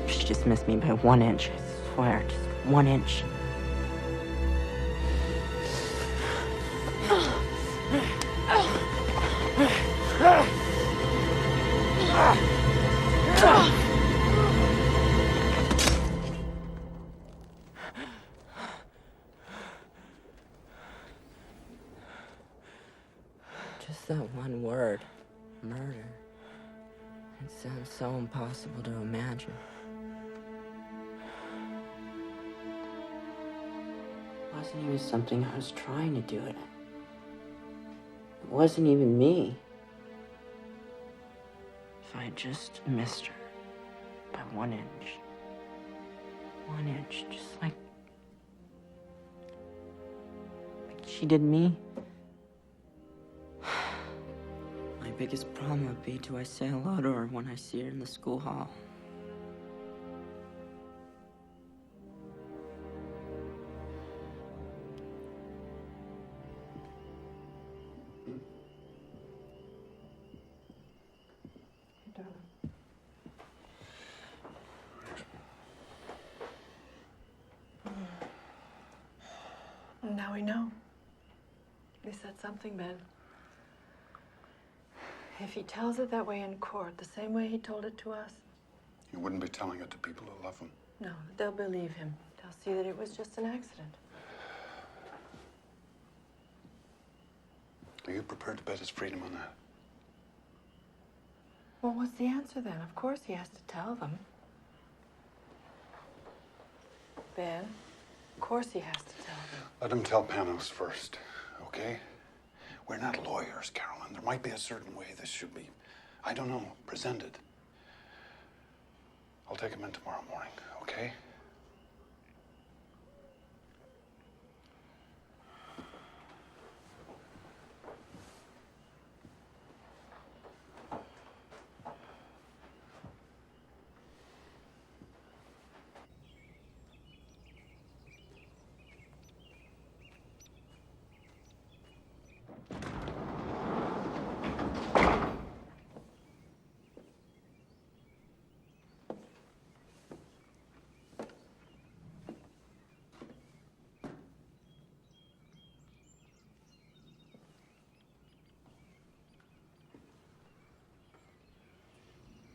She just missed me by 1 inch. I swear, just 1 inch. Just that one word, murder. It sounds so impossible to imagine. It wasn't even something I was trying to do it. It wasn't even me. If I had just missed her by 1 inch. 1 inch, just like she did me. My biggest problem would be, do I say hello to her when I see her in the school hall? Now we know. He said something, Ben. If he tells it that way in court, the same way he told it to us, You wouldn't be telling it to people who love him. no, they'll believe him. They'll see that it was just an accident. Are you prepared to bet his freedom on that? Well, what's the answer then? Of course he has to tell them. Ben, of course he has to tell them. Let him tell Panos first, okay? We're not lawyers, Carolyn. There might be a certain way this should be, I don't know, presented. I'll take him in tomorrow morning, okay?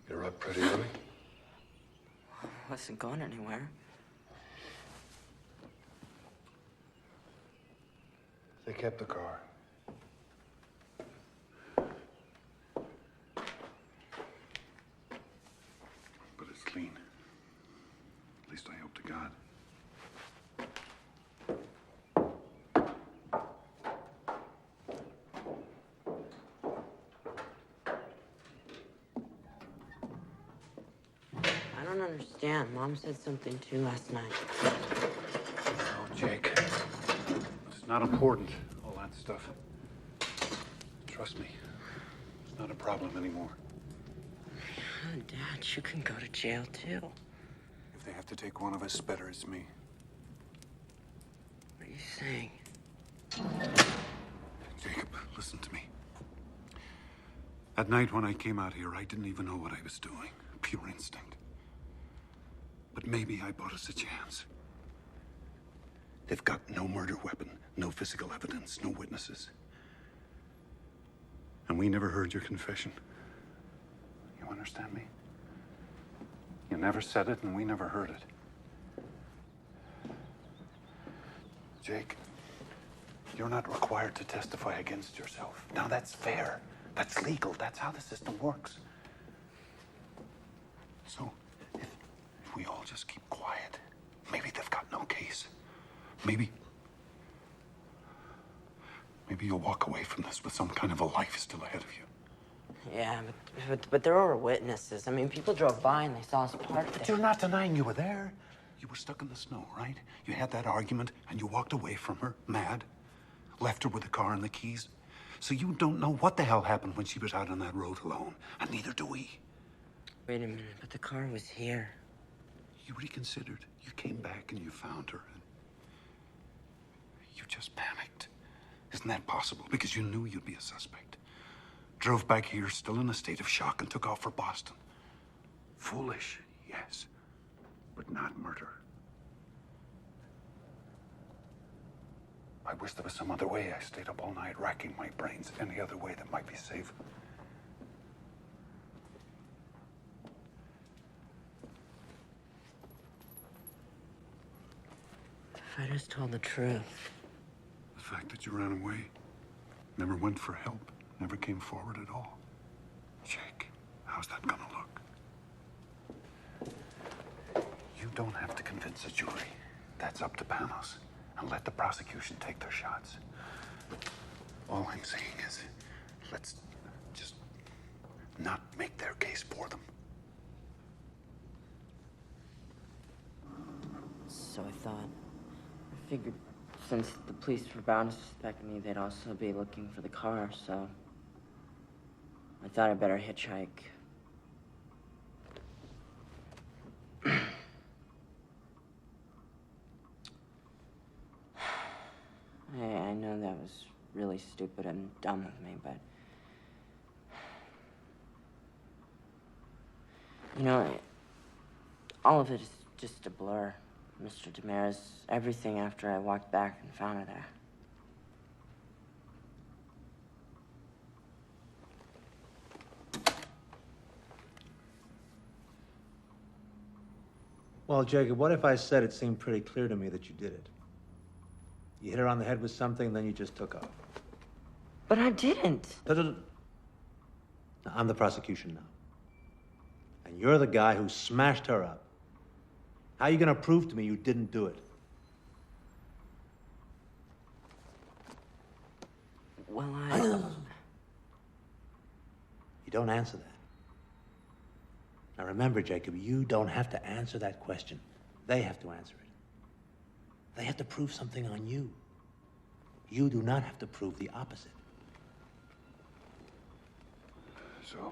You're up pretty early. I wasn't going anywhere. They kept the car. But it's clean. At least I hope to God. I don't understand. Mom said something too last night. Oh, Jake. It's not important, all that stuff. Trust me. It's not a problem anymore. Oh, Dad, you can go to jail too. If they have to take one of us, better it's me. What are you saying? Jacob, listen to me. That night when I came out here, I didn't even know what I was doing. Pure instinct. But maybe I bought us a chance. They've got no murder weapon, no physical evidence, no witnesses. And we never heard your confession. You understand me? You never said it, and we never heard it. Jake, You're not required to testify against yourself. Now, that's fair. That's legal. That's how the system works. So, if we all just keep quiet, maybe they've got no case. Maybe you'll walk away from this with some kind of a life still ahead of you. Yeah, but there were witnesses. I mean, people drove by and they saw us parked there. But you're not denying you were there. You were stuck in the snow, right? You had that argument and you walked away from her, mad. Left her with the car and the keys. So you don't know what the hell happened when she was out on that road alone. And neither do we. Wait a minute, but the car was here. You reconsidered. You came back and you found her. And you just panicked. Isn't that possible? Because you knew you'd be a suspect. Drove back here still in a state of shock and took off for Boston. Foolish, yes, but not murder. I wish there was some other way. I stayed up all night racking my brains. Any other way that might be safe. If I just told the truth. The fact that you ran away, never went for help, never came forward at all. Jake, how's that gonna look? You don't have to convince a jury. That's up to Panos. And let the prosecution take their shots. All I'm saying is, let's just not make their case for them. So I thought. I figured since the police were bound to suspect me, they'd also be looking for the car, so I thought I'd better hitchhike. I know that was really stupid and dumb of me, but... You know, all of it is just a blur. Mr. Demers, everything after I walked back and found her there. Well, Jacob, what if I said it seemed pretty clear to me that you did it? You hit her on the head with something, then you just took off. But I didn't. Now, I'm the prosecution now. And you're the guy who smashed her up. How are you gonna prove to me you didn't do it? Well, You don't answer that. Now remember, Jacob, you don't have to answer that question. They have to answer it. They have to prove something on you. You do not have to prove the opposite. So,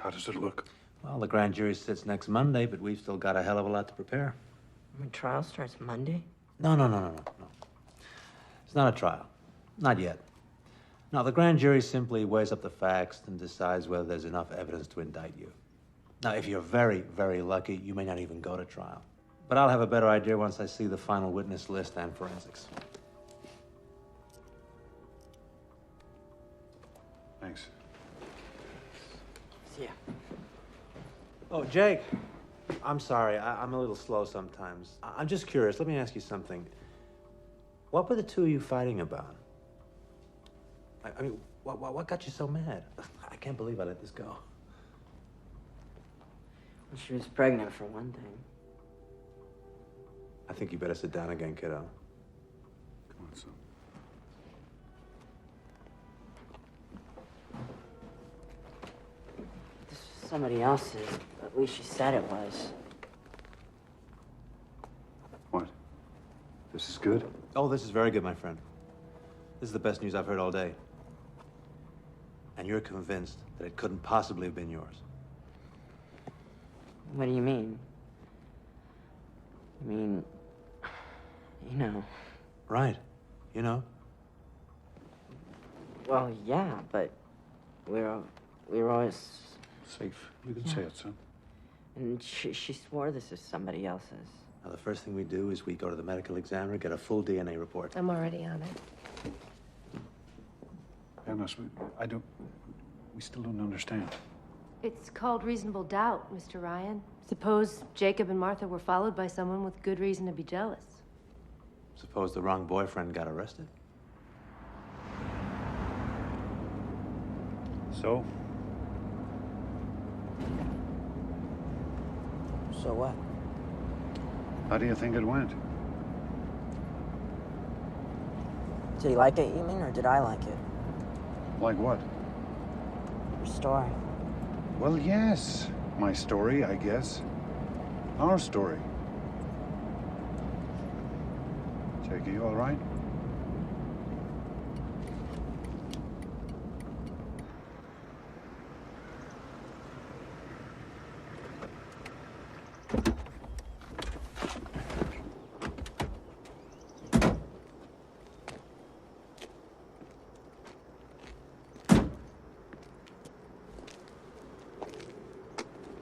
how does it look? Well, the grand jury sits next Monday, but we've still got a hell of a lot to prepare. The trial starts Monday? No. It's not a trial. Not yet. No, the grand jury simply weighs up the facts and decides whether there's enough evidence to indict you. Now, if you're very, very lucky, you may not even go to trial. But I'll have a better idea once I see the final witness list and forensics. Thanks. See ya. Oh, Jake. I'm sorry. I'm a little slow sometimes. I'm just curious. Let me ask you something. What were the two of you fighting about? I mean, what got you so mad? I can't believe I let this go. Well, she was pregnant, for one thing. I think you better sit down again, kiddo. Come on, son. This was somebody else's. At least she said it was. What? This is good? Oh, this is very good, my friend. This is the best news I've heard all day. And you're convinced that it couldn't possibly have been yours. What do you mean? I mean, you know. Right. You know? Well, yeah, but we were always... Safe. You can say it, son. And she swore this is somebody else's. Now, the first thing we do is we go to the medical examiner, get a full DNA report. I'm already on it. Panos, we still don't understand. It's called reasonable doubt, Mr. Ryan. Suppose Jacob and Martha were followed by someone with good reason to be jealous. Suppose the wrong boyfriend got arrested? So? So what? How do you think it went? Did he like it, you mean, or did I like it? Like what? Your story. Well, yes. My story, I guess. Our story. Jake, are you all right?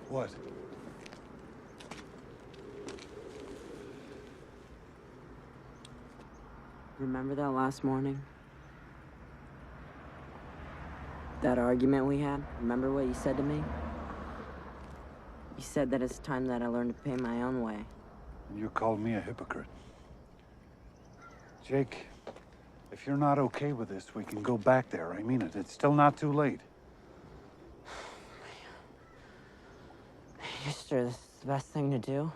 What? Remember that last morning? That argument we had? Remember what you said to me? You said that it's time that I learned to pay my own way. You called me a hypocrite. Jake, if you're not okay with this, we can go back there. I mean it. It's still not too late. You sure this is the best thing to do?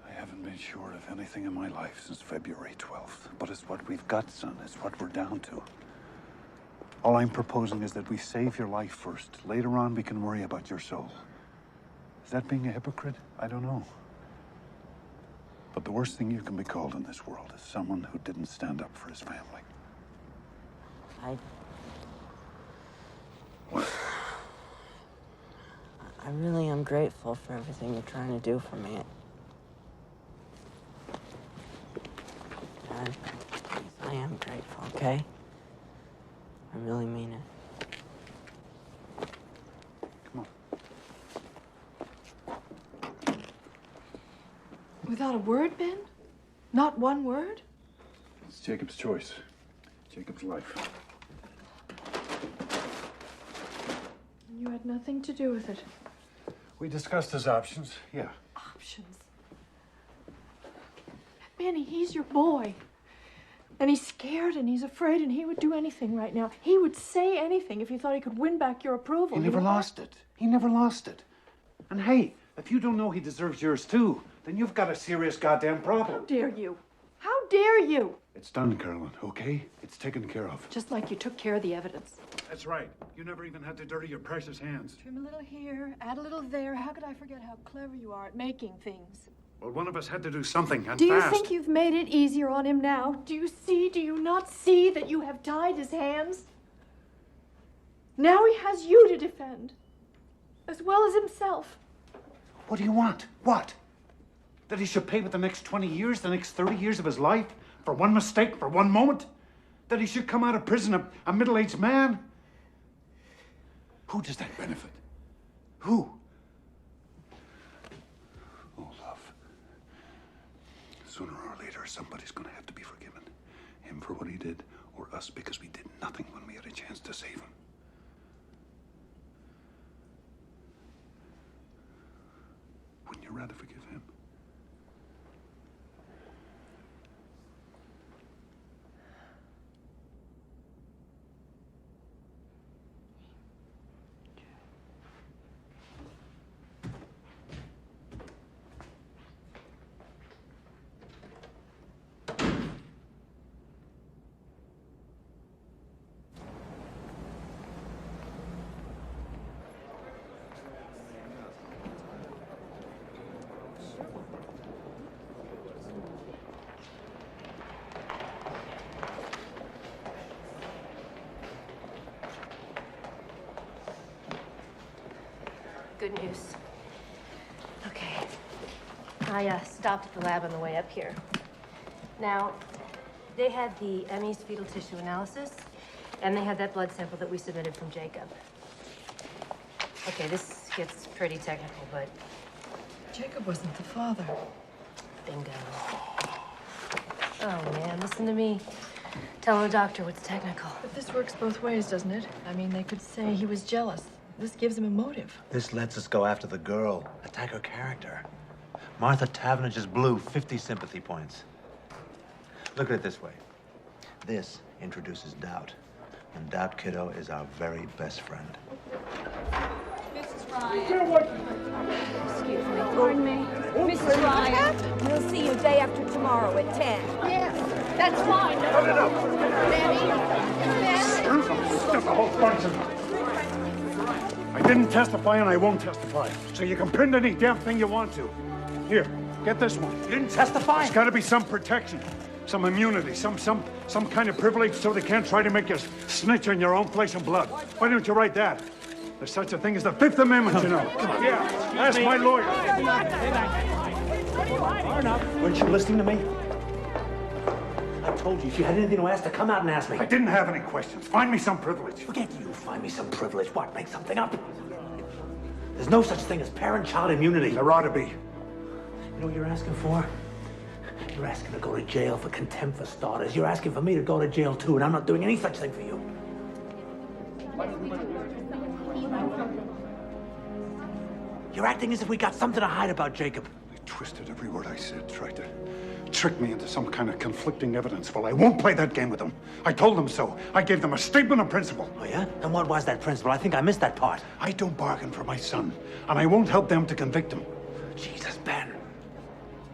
I haven't been sure of anything in my life since February 12th. But it's what we've got, son. It's what we're down to. All I'm proposing is that we save your life first. Later on, we can worry about your soul. Is that being a hypocrite? I don't know. But the worst thing you can be called in this world is someone who didn't stand up for his family. I really am grateful for everything you're trying to do for me. Dad, I am grateful, okay? I really mean it. Come on. Without a word, Ben? Not one word? It's Jacob's choice. Jacob's life. You had nothing to do with it. We discussed his options, yeah. Options? Benny, he's your boy. And he's scared and he's afraid and he would do anything right now. He would say anything if he thought he could win back your approval. He never lost it. He never lost it. And hey, if you don't know he deserves yours too, then you've got a serious goddamn problem. How dare you? How dare you? It's done, Carolyn, okay? It's taken care of. Just like you took care of the evidence. That's right. You never even had to dirty your precious hands. Trim a little here, add a little there. How could I forget how clever you are at making things? Well, one of us had to do something, and Do you fast. think you've made it easier on him now? Do you not see that you have tied his hands? Now he has you to defend, as well as himself. What do you want? What? That he should pay with the next 20 years, the next 30 years of his life? For one mistake, for one moment? That he should come out of prison a middle-aged man? Who does that benefit? Who? Oh, love. Sooner or later, somebody's gonna have to be forgiven. Him for what he did, or us because we did nothing when we had a chance to save him. Wouldn't you rather forgive him? Good news. Okay. I stopped at the lab on the way up here. Now, they had the Emmy's fetal tissue analysis, and they had that blood sample that we submitted from Jacob. Okay, this gets pretty technical, but... Jacob wasn't the father. Bingo. Oh, man, listen to me. Tell the doctor what's technical. But this works both ways, doesn't it? I mean, they could say he was jealous. This gives him a motive. This lets us go after the girl, attack her character. Martha Tavener just blew 50 sympathy points. Look at it this way. This introduces doubt. And that kiddo is our very best friend. Mrs. Ryan. Excuse me. Pardon me. Mrs. Ryan. We'll see you day after tomorrow at 10. Yes, that's fine. No. Just a whole bunch of them. I didn't testify and I won't testify. So you can print any damn thing you want to. Here, get this one. You didn't testify? There's got to be some protection, some immunity, some kind of privilege so they can't try to make you snitch on your own flesh and blood. Why don't you write that? There's such a thing as the Fifth Amendment, you know. Yeah, ask my lawyer. Weren't you listening to me? I told you, if you had anything to ask, to come out and ask me. I didn't have any questions. Find me some privilege. Forget you. Find me some privilege. What? Make something up? There's no such thing as parent-child immunity. There ought to be. You know what you're asking for? You're asking to go to jail for contempt for starters. You're asking for me to go to jail too, and I'm not doing any such thing for you. You're acting as if we got something to hide about Jacob. They twisted every word I said, tried to trick me into some kind of conflicting evidence. Well, I won't play that game with them. I told them so. I gave them a statement of principle. Oh, yeah? And what was that principle? I think I missed that part. I don't bargain for my son, and I won't help them to convict him. Jesus, Ben.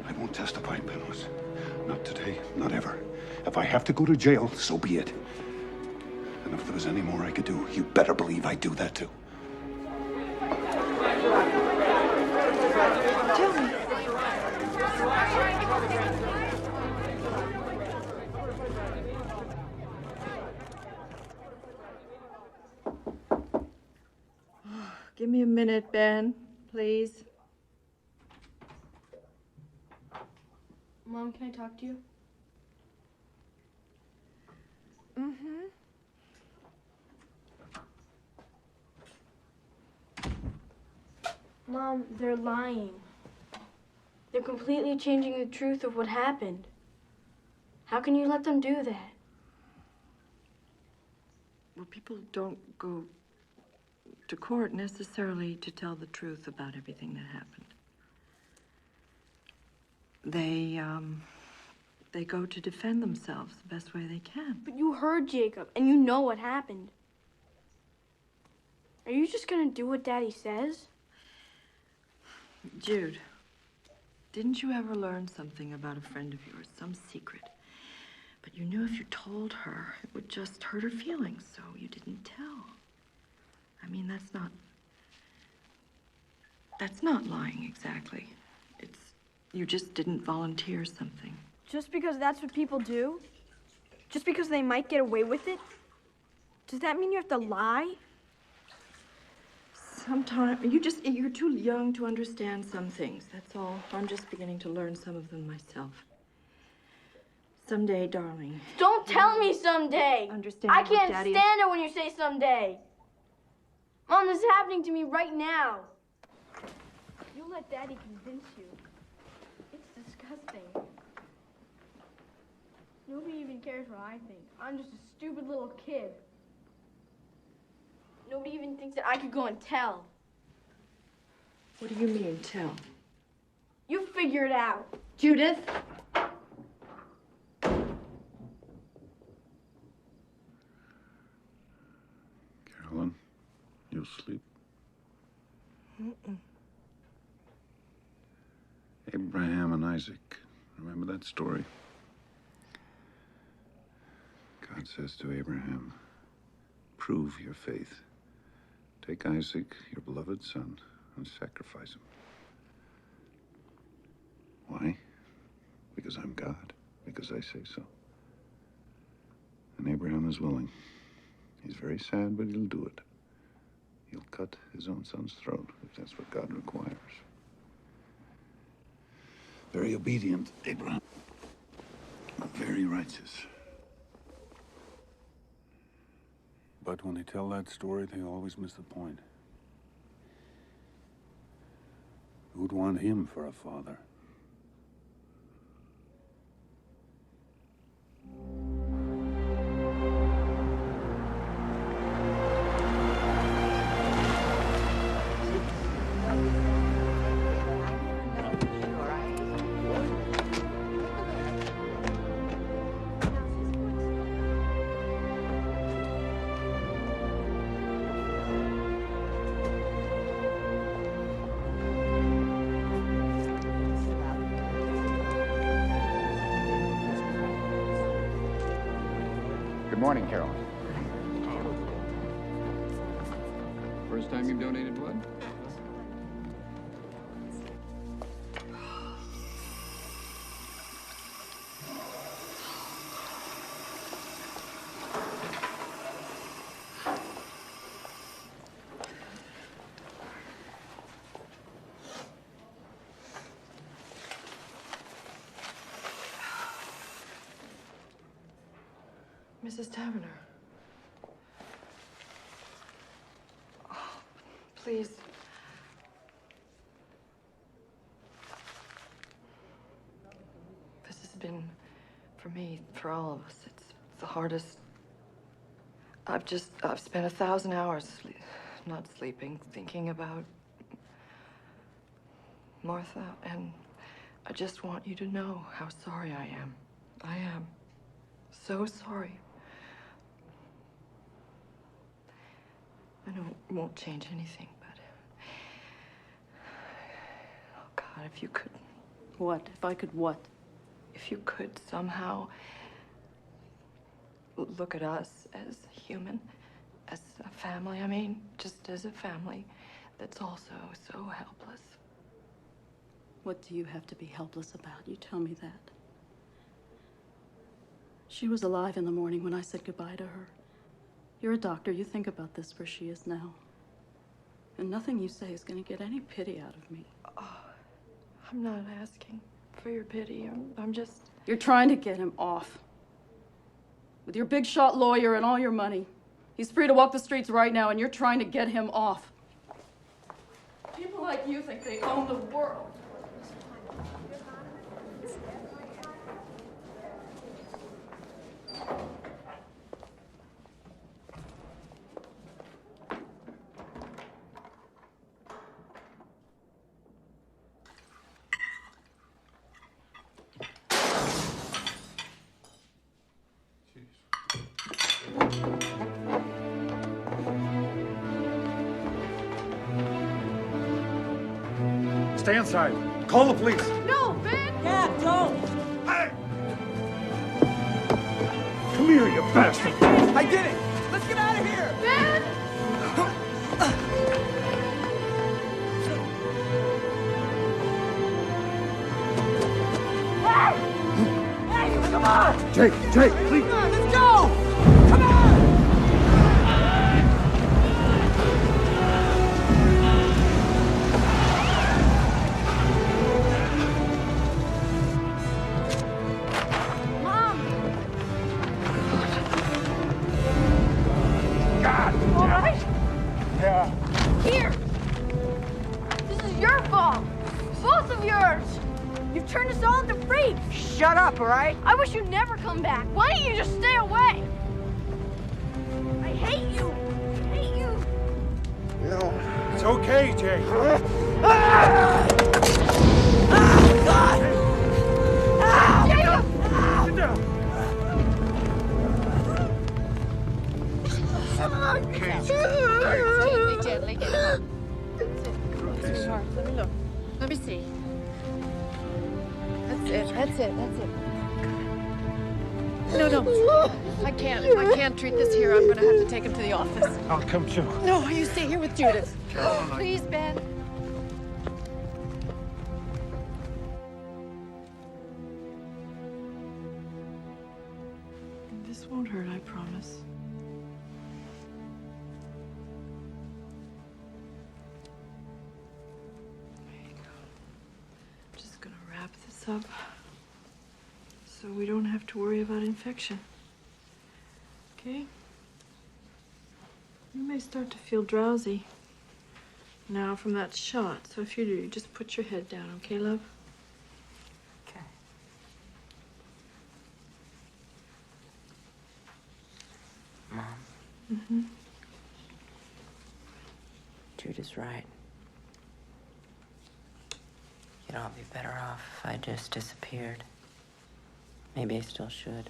I won't testify, Penrose. Not today, not ever. If I have to go to jail, so be it. And if there was any more I could do, you better believe I'd do that too. Tell me. Give me a minute, Ben, please. Mom, can I talk to you? Mm-hmm. Mom, they're lying. They're completely changing the truth of what happened. How can you let them do that? Well, people don't go to court necessarily to tell the truth about everything that happened. They go to defend themselves the best way they can. But you heard Jacob, and you know what happened. Are you just gonna do what Daddy says? Jude, didn't you ever learn something about a friend of yours, some secret? But you knew if you told her, it would just hurt her feelings, so you didn't tell. I mean, that's not lying exactly. You just didn't volunteer something. Just because that's what people do? Just because they might get away with it? Does that mean you have to lie? Sometimes, you're too young to understand some things, that's all. I'm just beginning to learn some of them myself. Someday, darling. Don't tell me someday! Understand I what can't Daddy stand it when you say someday! Mom, this is happening to me right now. You let Daddy convince you. It's disgusting. Nobody even cares what I think. I'm just a stupid little kid. Nobody even thinks that I could go and tell. What do you mean, tell? You figure it out. Judith? Carolyn, you'll sleep. Mm-mm. Abraham and Isaac. Remember that story? God says to Abraham, prove your faith. Take Isaac, your beloved son, and sacrifice him. Why? Because I'm God. Because I say so. And Abraham is willing. He's very sad, but he'll do it. He'll cut his own son's throat, if that's what God requires. Very obedient, Abraham. Very righteous. But when they tell that story, they always miss the point. Who'd want him for a father? Good morning, Carolyn. First time you've donated blood? Mrs. Taverner. Oh, please. This has been, for me, for all of us, it's the hardest. I've spent 1,000 hours not sleeping, thinking about Martha, and I just want you to know how sorry I am. I am so sorry. I know it won't change anything, but... Oh, God, if you could... What? If I could what? If you could somehow look at us as human, as a family, I mean, just as a family that's also so helpless. What do you have to be helpless about? You tell me that. She was alive in the morning when I said goodbye to her. You're a doctor. You think about this where she is now. And nothing you say is going to get any pity out of me. Oh, I'm not asking for your pity. I'm just... You're trying to get him off. With your big shot lawyer and all your money. He's free to walk the streets right now, and you're trying to get him off. People like you think they own the world. Stay inside. Call the police. No, Ben! Dad, don't! Come here, you bastard. I did it! Let's get out of here! Ben! Hey, come on! Jake, please. Come on, let's go! Come on! All right? Yeah. Here! This is your fault! Both of yours! You've turned us all into freaks! Shut up, all right? I wish you'd never come back. Why don't you just stay away? I hate you! I hate you! No. It's okay, Jake. God! Jacob! Sit down. Gently, gently, get up. Sweetheart, let me look. Let me see. That's it. No. I can't treat this here. I'm gonna have to take him to the office. I'll come too. No, you stay here with Judith. Carolyn, Please, Ben. This won't hurt, I promise. There you go. I'm just gonna wrap this up so we don't have to worry about infection. Okay? You may start to feel drowsy now from that shot, so if you do, just put your head down, okay, love? Okay. Mom. Mm-hmm. Judith's right. You'd all be better off if I just disappeared. Maybe I still should.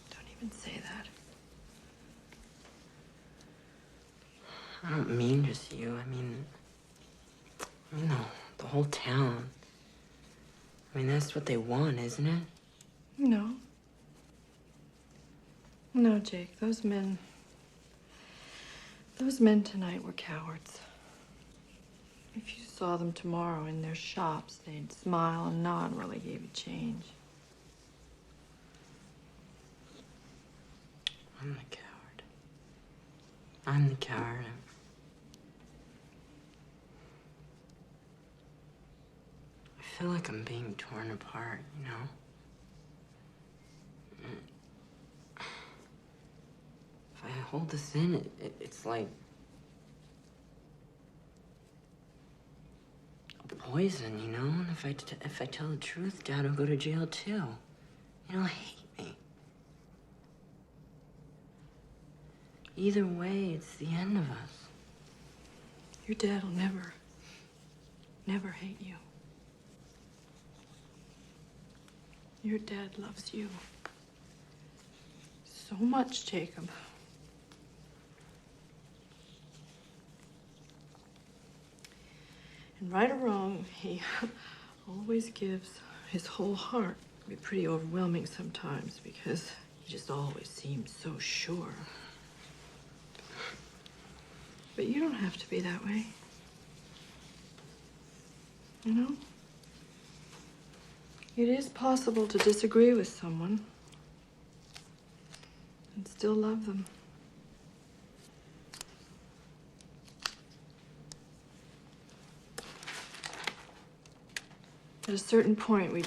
Don't even say that. I don't mean just you. I mean the whole town. I mean, that's what they want, isn't it? No. No, Jake, those men tonight were cowards. If you saw them tomorrow in their shops, they'd smile and nod while they gave you change. I'm the coward. I'm the coward. I feel like I'm being torn apart, you know? If I hold this in, it's like a poison, you know? And if I tell the truth, Dad will go to jail too. You know, hate me. Either way, it's the end of us. Your dad will never hate you. Your dad loves you so much, Jacob. And right or wrong, he always gives his whole heart. It can be pretty overwhelming sometimes because he just always seems so sure. But you don't have to be that way. You know? It is possible to disagree with someone and still love them. At a certain point, we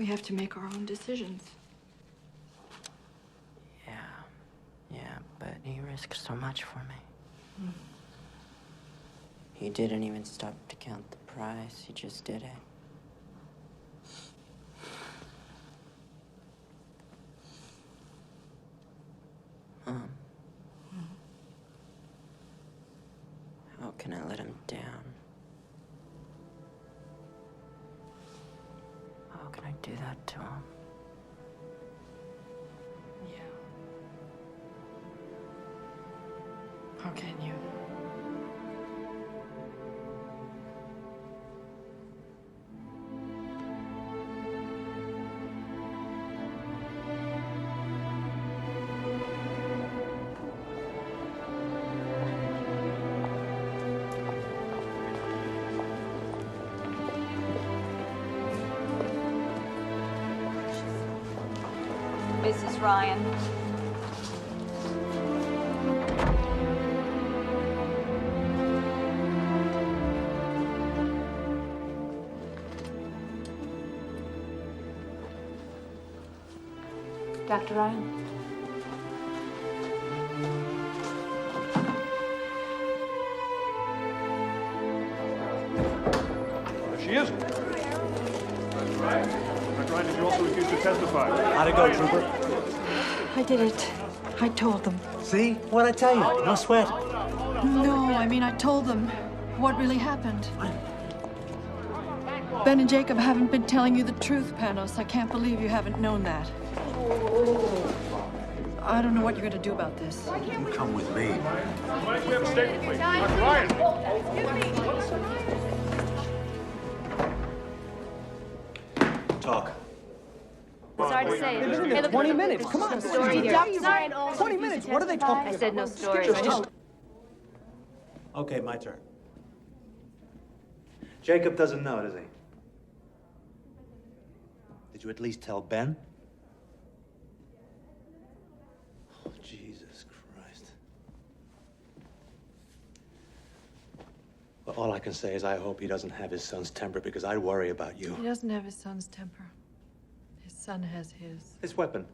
have to make our own decisions. Yeah, but he risked so much for me. He didn't even stop to count the price. He just did it. How can I let him down? How can I do that to him? How can you? Mrs. Ryan. Dr. Ryan? There she is. That's right. Dr. Ryan, did you also refuse to testify? How'd it go, Trooper? I did it. I told them. See? What'd I tell you? No sweat. No, I mean, I told them what really happened. Ben and Jacob haven't been telling you the truth, Panos. I can't believe you haven't known that. I don't know what you're going to do about this. You come with me. We have a statement, please. Dr. Ryan! Talk. Sorry to say. Hey, look, 20 minutes, come on. Story here. Dr. Ryan also 20 minutes, what are they talking about? I said no story. Okay, my turn. Jacob doesn't know, does he? Did you at least tell Ben? Oh, Jesus Christ. Well, all I can say is I hope he doesn't have his son's temper because I worry about you. He doesn't have his son's temper. His son has his. This weapon,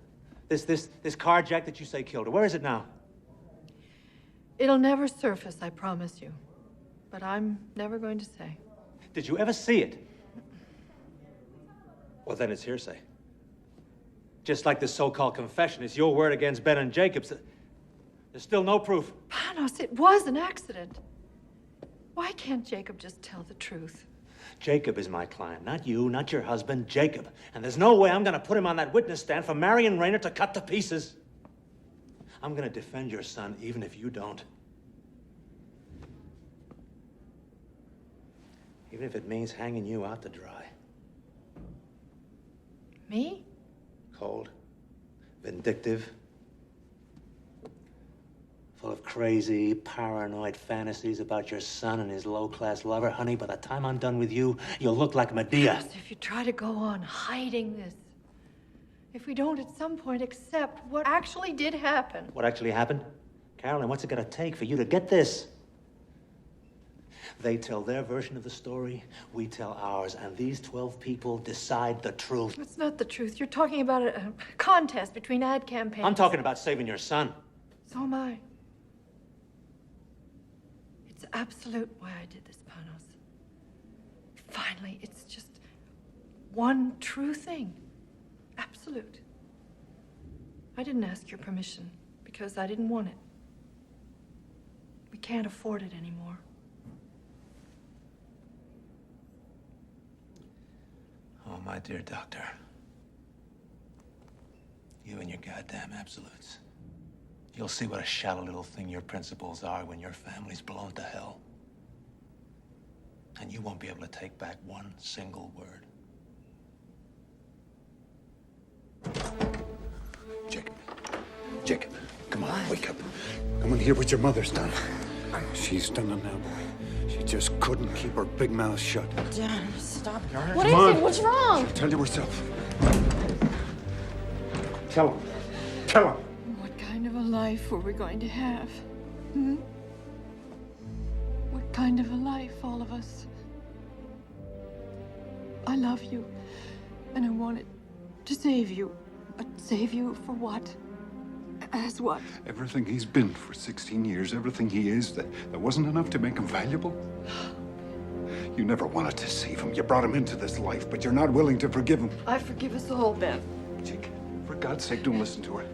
this carjack that you say killed her, where is it now? It'll never surface, I promise you. But I'm never going to say. Did you ever see it? Well, then it's hearsay. Just like this so-called confession, it's your word against Ben and Jacob's. There's still no proof. Panos, it was an accident. Why can't Jacob just tell the truth? Jacob is my client, not you, not your husband, Jacob. And there's no way I'm gonna put him on that witness stand for Marion Rayner to cut to pieces. I'm gonna defend your son even if you don't. Even if it means hanging you out to dry. Me? Cold, Vindictive. Full of crazy, paranoid fantasies about your son and his low-class lover. Honey, by the time I'm done with you, you'll look like Medea. Yes, if you try to go on hiding this, if we don't at some point accept what actually did happen. What actually happened? Carolyn, what's it gonna take for you to get this? They tell their version of the story, we tell ours, and these 12 people decide the truth. That's not the truth. You're talking about a contest between ad campaigns. I'm talking about saving your son. So am I. It's absolute why I did this, Panos. Finally, it's just one true thing. Absolute. I didn't ask your permission because I didn't want it. We can't afford it anymore. Oh, my dear doctor. You and your goddamn absolutes. You'll see what a shallow little thing your principles are when your family's blown to hell. And you won't be able to take back one single word. Jacob, come on, wake up. Come and hear what your mother's done. She's done it now, boy. She just couldn't keep her big mouth shut. Dad, stop it. All right? What is it? What's wrong? Tell you herself. Tell him. Tell him. What kind of a life were we going to have? Hmm? What kind of a life, all of us? I love you, and I wanted to save you. But save you for what? As what? Everything he's been for 16 years, everything he is, that wasn't enough to make him valuable? You never wanted to save him. You brought him into this life, but you're not willing to forgive him. I forgive us all, Ben. Jake, for God's sake, don't listen to her.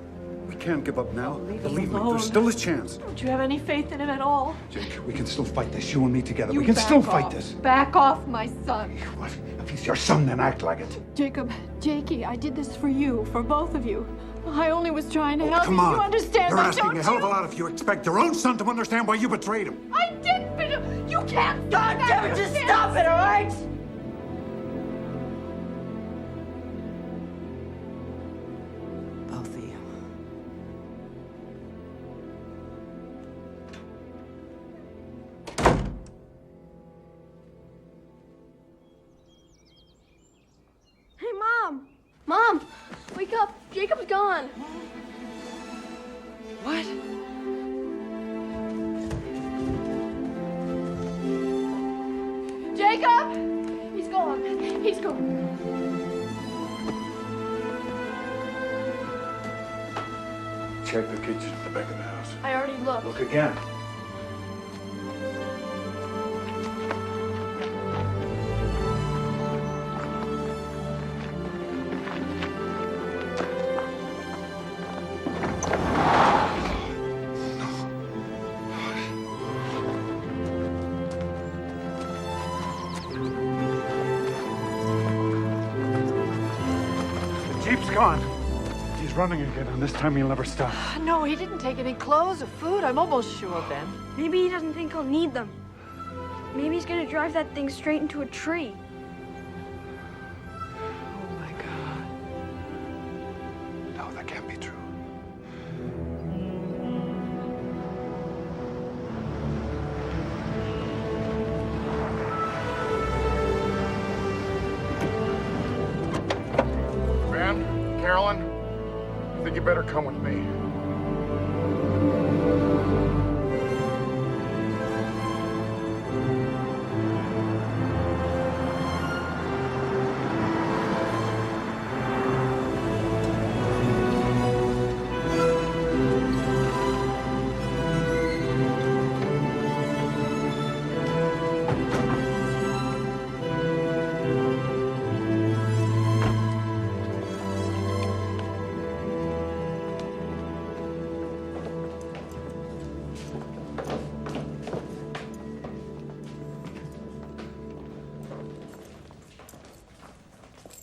We can't give up now. Leave him Believe me, alone. there's still a chance. Don't you have any faith in him at all? Jake, we can still fight this, you and me together. You We can back still fight off. this. Back off, my son. What? If he's your son, then act like it. Jacob, Jakey, I did this for you, for both of you. I only was trying to help Come you. on. You understand You're that, asking don't a hell of a you? lot if you expect your own son to understand why you betrayed him. I didn't, but you can't. God damn it, just stop it, all right? Both of you. Hey, Mom! Mom! Wake up! Jacob's gone! What? Jacob! He's gone. He's gone. Check the kitchen at the back of the house. I already looked. Look again. The Jeep's gone. He's running again, and this time he'll never stop. No, he didn't take any clothes or food. I'm almost sure, Ben. Maybe he doesn't think he'll need them. Maybe he's gonna drive that thing straight into a tree. Oh, my God. No, that can't be true. Ben, Carolyn, I think you better come with me.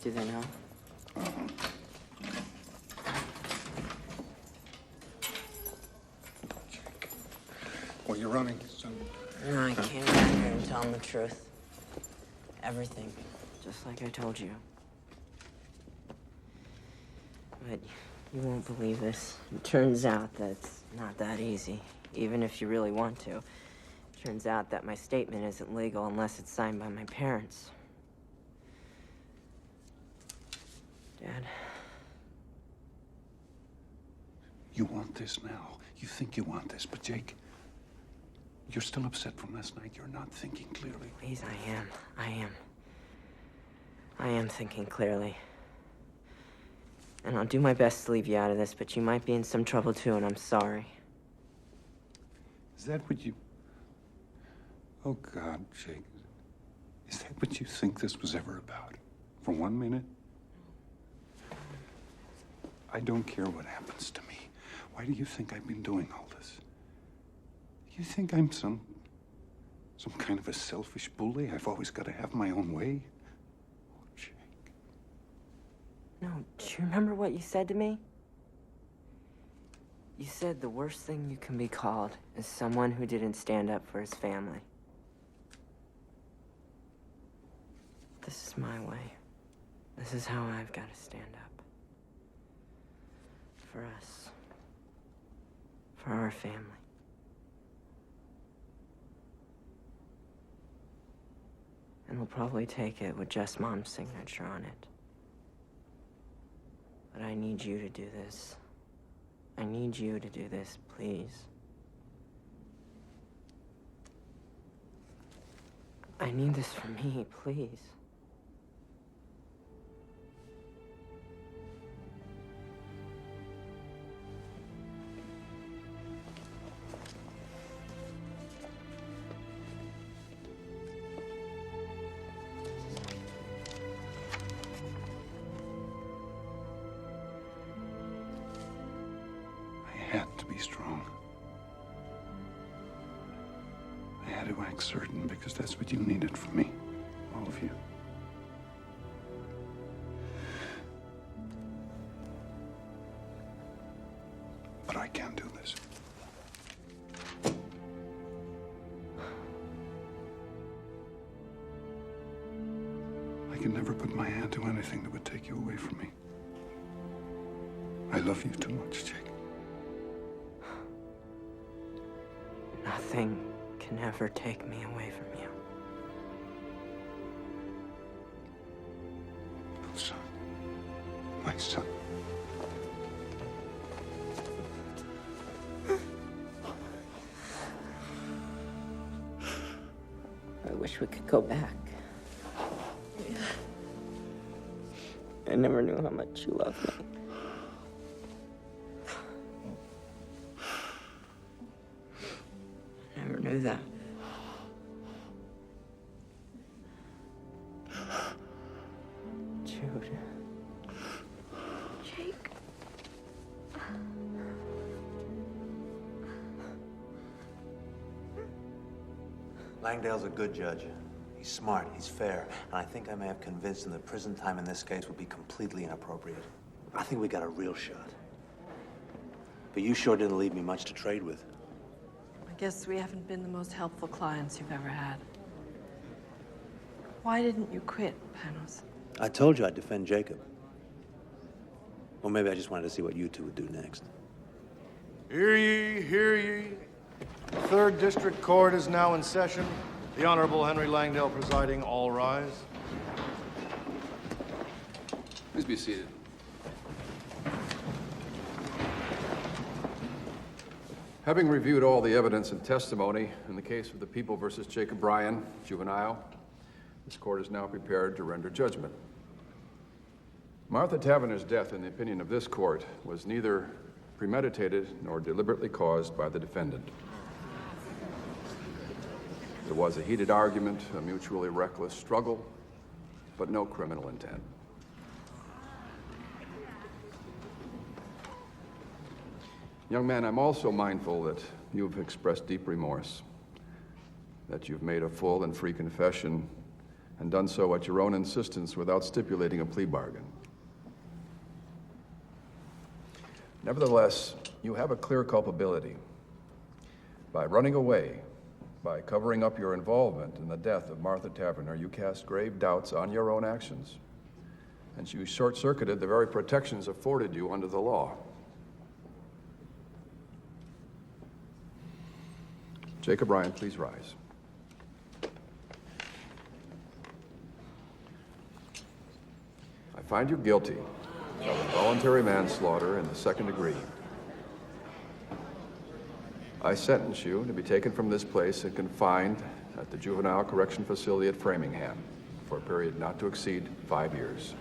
Do they know? Well, you're running, son. No, I came down here and tell them the truth. Everything. Just like I told you. But You won't believe this. It turns out that it's not that easy, even if you really want to. It turns out that my statement isn't legal unless it's signed by my parents. Dad. You want this now. You think you want this, but Jake, you're still upset from last night. You're not thinking clearly. Please, I am thinking clearly. And I'll do my best to leave you out of this, but you might be in some trouble too, and I'm sorry. Is that what you... Oh, God, Jake. Is that what you think this was ever about? For 1 minute? I don't care what happens to me. Why do you think I've been doing all this? You think I'm some kind of a selfish bully? I've always got to have my own way? No, do you remember what you said to me? You said the worst thing you can be called is someone who didn't stand up for his family. This is my way. This is how I've got to stand up. For us. For our family. And we'll probably take it with just Mom's signature on it. But I need you to do this. I need you to do this, please. I need this for me, please. Strong. I had to act certain because that's what you needed from me. All of you. But I can't do this. I can never put my hand to anything that would take you away from me. I love you too much, Jake. Nothing can ever take me away from you. Son. My son. I wish we could go back. I never knew how much you loved me. Knew that. Jude. Jake. Langdale's a good judge. He's smart, he's fair, and I think I may have convinced him that prison time in this case would be completely inappropriate. I think we got a real shot. But you sure didn't leave me much to trade with. I guess we haven't been the most helpful clients you've ever had. Why didn't you quit, Panos? I told you I'd defend Jacob. Or maybe I just wanted to see what you two would do next. Hear ye, hear ye. The 3rd District Court is now in session. The Honorable Henry Langdale presiding. All rise. Please be seated. Having reviewed all the evidence and testimony in the case of the People versus Jacob Ryan, juvenile, this court is now prepared to render judgment. Martha Taverner's death, in the opinion of this court, was neither premeditated nor deliberately caused by the defendant. There was a heated argument, a mutually reckless struggle, but no criminal intent. Young man, I'm also mindful that you've expressed deep remorse, that you've made a full and free confession and done so at your own insistence without stipulating a plea bargain. Nevertheless, you have a clear culpability. By running away, by covering up your involvement in the death of Martha Taverner, you cast grave doubts on your own actions. And you short-circuited the very protections afforded you under the law. Jacob Ryan, please rise. I find you guilty of involuntary manslaughter in the second degree. I sentence you to be taken from this place and confined at the Juvenile Correction Facility at Framingham for a period not to exceed 5 years.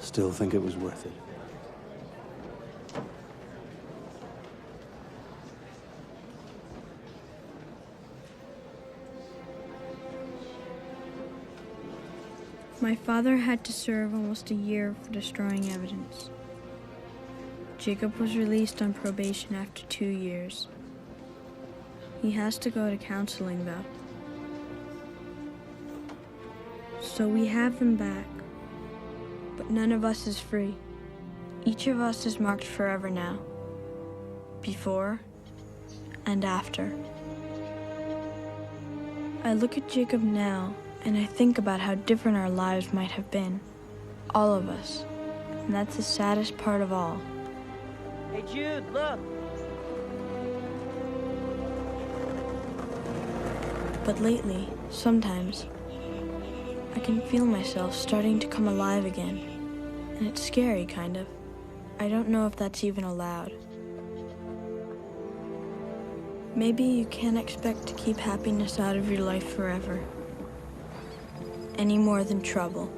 Still think it was worth it. My father had to serve almost a year for destroying evidence. Jacob was released on probation after 2 years. He has to go to counseling, though. So we have him back. But none of us is free. Each of us is marked forever now. Before and after. I look at Jacob now, and I think about how different our lives might have been. All of us. And that's the saddest part of all. Hey, Jude, look. But lately, sometimes, I can feel myself starting to come alive again. And it's scary, kind of. I don't know if that's even allowed. Maybe you can't expect to keep happiness out of your life forever. Any more than trouble.